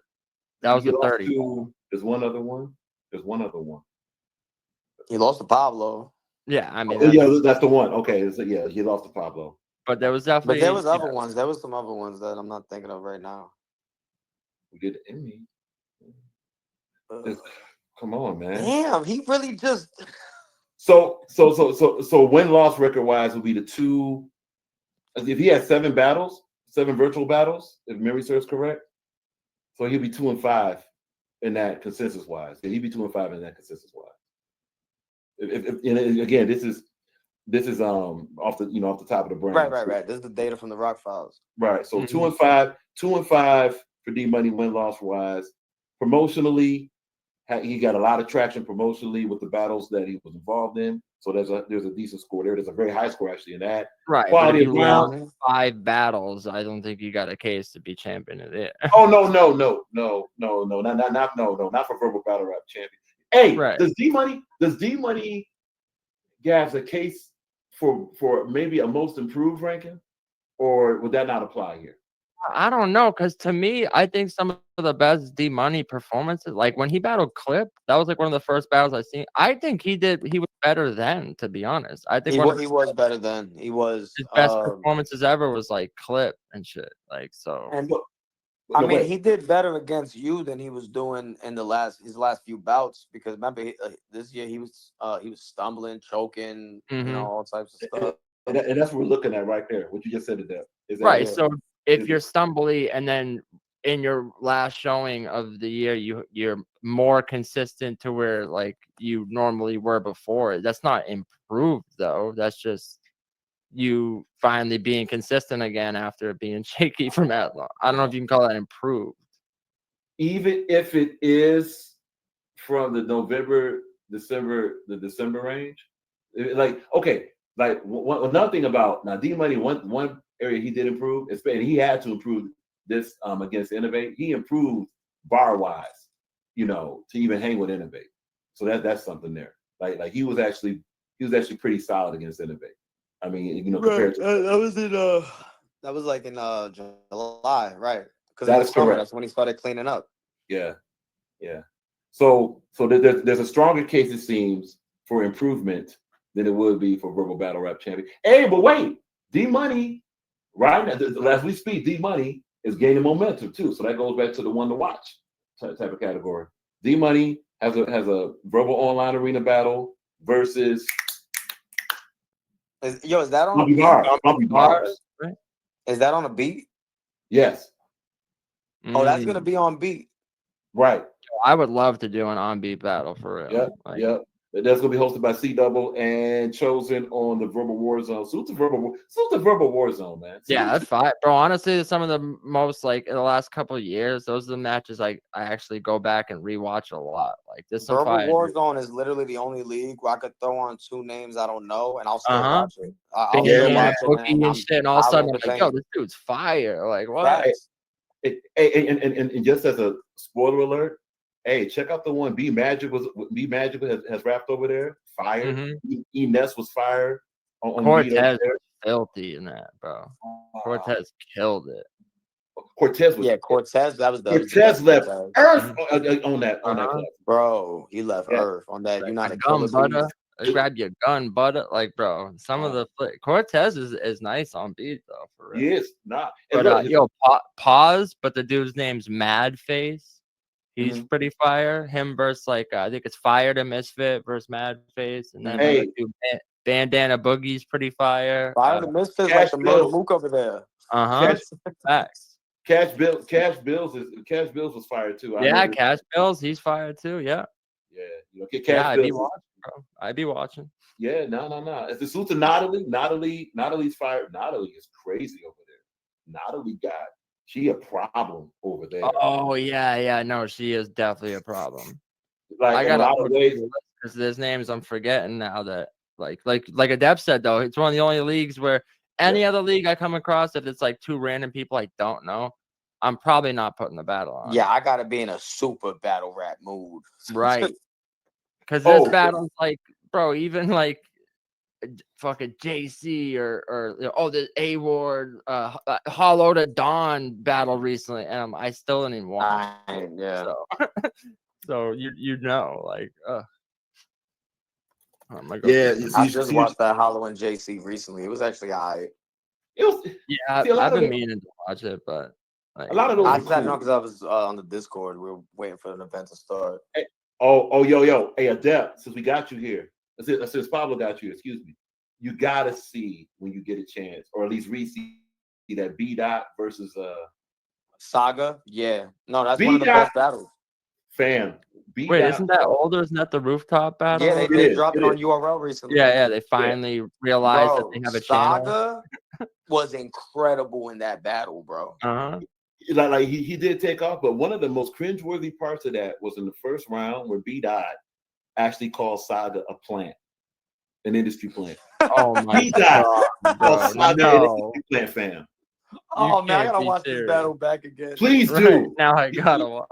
30. There's one other one. He lost to Pablo. Yeah, I mean, that's the one. Okay, he lost to Pablo. But there was definitely. But there was other ones. There was some other ones that I'm not thinking of right now. We did Emmy. Come on, man. Damn, he really just. So win-loss record-wise would be the two. If he had 7 virtual battles, if memory serves correct, so he'll be 2-5 in that consensus-wise. He'd be 2-5 in that consensus-wise. Again, this is off the top of the brain. Right. This is the data from the Rock Files. Right. So 2-5 for D Money win loss wise. Promotionally, he got a lot of traction promotionally with the battles that he was involved in. So there's a decent score there. There's a very high score actually in that. Right. Quality But if of you round. won 5 battles, I don't think you got a case to be champion of it. Oh no, not for verbal battle rap champion. Hey, Right. does D Money have a case for maybe a most improved ranking, or would that not apply here? I don't know, because to me, I think some of the best D Money performances, like when he battled Clip, that was like one of the first battles I seen. I think he was better then, to be honest. I think He one of was better than he was. his best performances ever was like Clip and shit. Like so. And I mean, he did better against you than he was doing in his last few bouts. Because remember, this year he was stumbling, choking, all types of stuff. And that's what we're looking at right there. What you just said to that. Right. So if you're stumbly and then in your last showing of the year, you're more consistent to where like you normally were before. That's not improved though. That's just you finally being consistent again after being shaky from that long. I don't know if you can call that improved. Even if it is from the December range, like okay, like another thing about now D Money, one area he did improve, and he had to improve this against Innovate. He improved bar wise, to even hang with Innovate. So that's something there. Like he was actually pretty solid against Innovate. I mean, compared to that was like in July, right? Because that's correct. That's when he started cleaning up. Yeah. So there's a stronger case, it seems, for improvement than it would be for verbal battle rap champion. Hey, but wait, D Money, right now, as we speak, D Money is gaining momentum too. So that goes back to the one to watch type of category. D Money has a verbal online arena battle versus. Is that on bars? Right? Is that on a beat? Yes. Oh, that's gonna be on beat. Right. I would love to do an on-beat battle for real. Yep. That's gonna be hosted by C Double and chosen on the Verbal War Zone. Salute the Verbal War Zone, man. Yeah, that's fine, bro. Honestly, some of the most like in the last couple of years, those are the matches I actually go back and rewatch a lot. Like this Verbal War Zone is literally the only league where I could throw on 2 names I don't know and I'll still watch it. I'll still watch it and shit, and all of a sudden I'm like, yo, this dude's fire. Like what? And just as a spoiler alert, hey, check out the one B Magic has rapped over there. Fire. E Ness was fired. Cortez was filthy in that, bro. Cortez killed it. Cortez was Cortez. Cortez left Earth on that platform. Bro, he left Earth on that United Killer butter. Grab your gun, butter. Like, bro, some of the Cortez is nice on beat though, for real. He is not. But pause. But the dude's name's Mad Face. He's pretty fire. Him versus like I think it's Fire to Misfit versus Mad Face, and then Bandana Boogie's pretty fire. Fire to Misfit like the Murder Mook over there. Facts. Cash Bills was fire too. Cash Bills, he's fire too. Yeah. I'd be watching, bro. I'd be watching. Yeah, no. It's the suit to Natalie. Natalie's fire. Natalie is crazy over there. Natalie she a problem over there. Oh yeah. No, she is definitely a problem. Like I got a lot of ways because there's names I'm forgetting now that like Adept said though, it's one of the only leagues where any other league I come across, if it's like 2 random people I don't know, I'm probably not putting the battle on. Yeah, I gotta be in a super battle rap mood. Right. Because this battle's like, bro, even like fucking JC or the A Ward Hollow to Dawn battle recently, and I still didn't even watch it. Yeah. So you know, like oh my god. Yeah, I just watched that Hollow and JC recently. It was actually alright. I've been meaning to watch it, but like, a lot of those. I sat down because I was on the Discord. We were waiting for an event to start. Hey, yo, hey Adept, since we got you here, since Pablo got you here, excuse me, you gotta see when you get a chance, or at least see that B Dot versus Saga. Yeah, no, that's one of the best battles. Fam, Wait, isn't that old? Isn't that the rooftop battle? Yeah, It they is, dropped it it on is. URL recently. Yeah, they finally realized that Bro, they have a channel. Saga was incredible in that battle, bro. Like he did take off, but one of the most cringeworthy parts of that was in the first round where B-Dot actually called Saga a plant, an industry plant. Oh my B-Dot god, called Saga an industry plant, fam. Oh man, I can't gotta be watch this serious. battle back again. Please Right, do. now I gotta watch.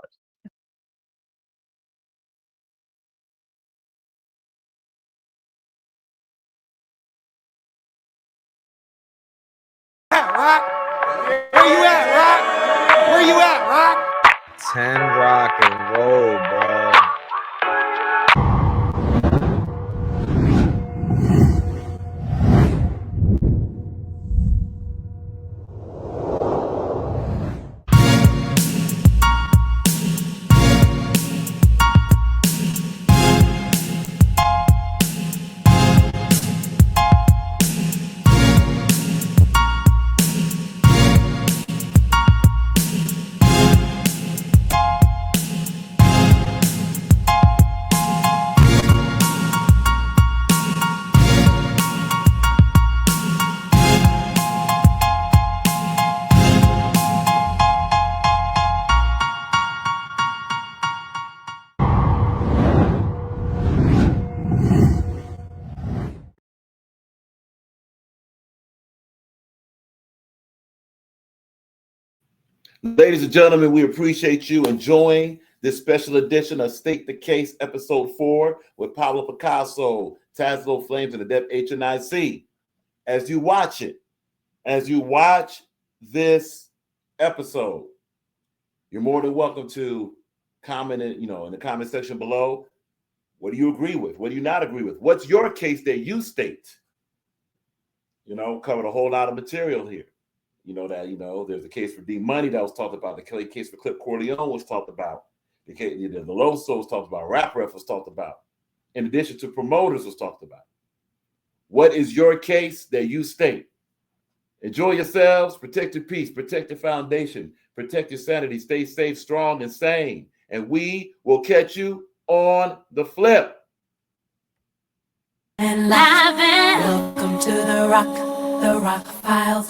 Rock? Where you at, Rock? Where you at, Rock? 10 rock and roll, bro. Ladies and gentlemen, we appreciate you enjoying this special edition of State the Case, episode 4 with Pablo Pickasso Tazlo Flamez and Adept HNIC. As you watch it, as you watch this episode, you're more than welcome to comment in the comment section below. What do you agree with? What do you not agree with? What's your case that you state? Covered a whole lot of material here. There's a case for D Money that was talked about. The case for Clip Corleone was talked about. The Loso was talked about. Rap Ref was talked about. In addition to promoters was talked about. What is your case that you state? Enjoy yourselves. Protect your peace. Protect your foundation. Protect your sanity. Stay safe, strong, and sane. And we will catch you on the flip. And welcome to the Rock Files.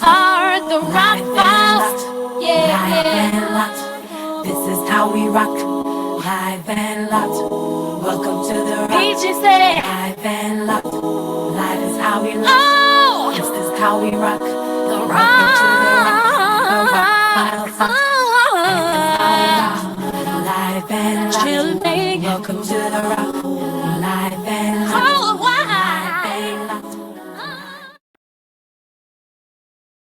The Rock Files. Yeah. This is how we rock. Live and locked. Welcome to the Rock. Live and locked. Live is how we rock. This is how we rock.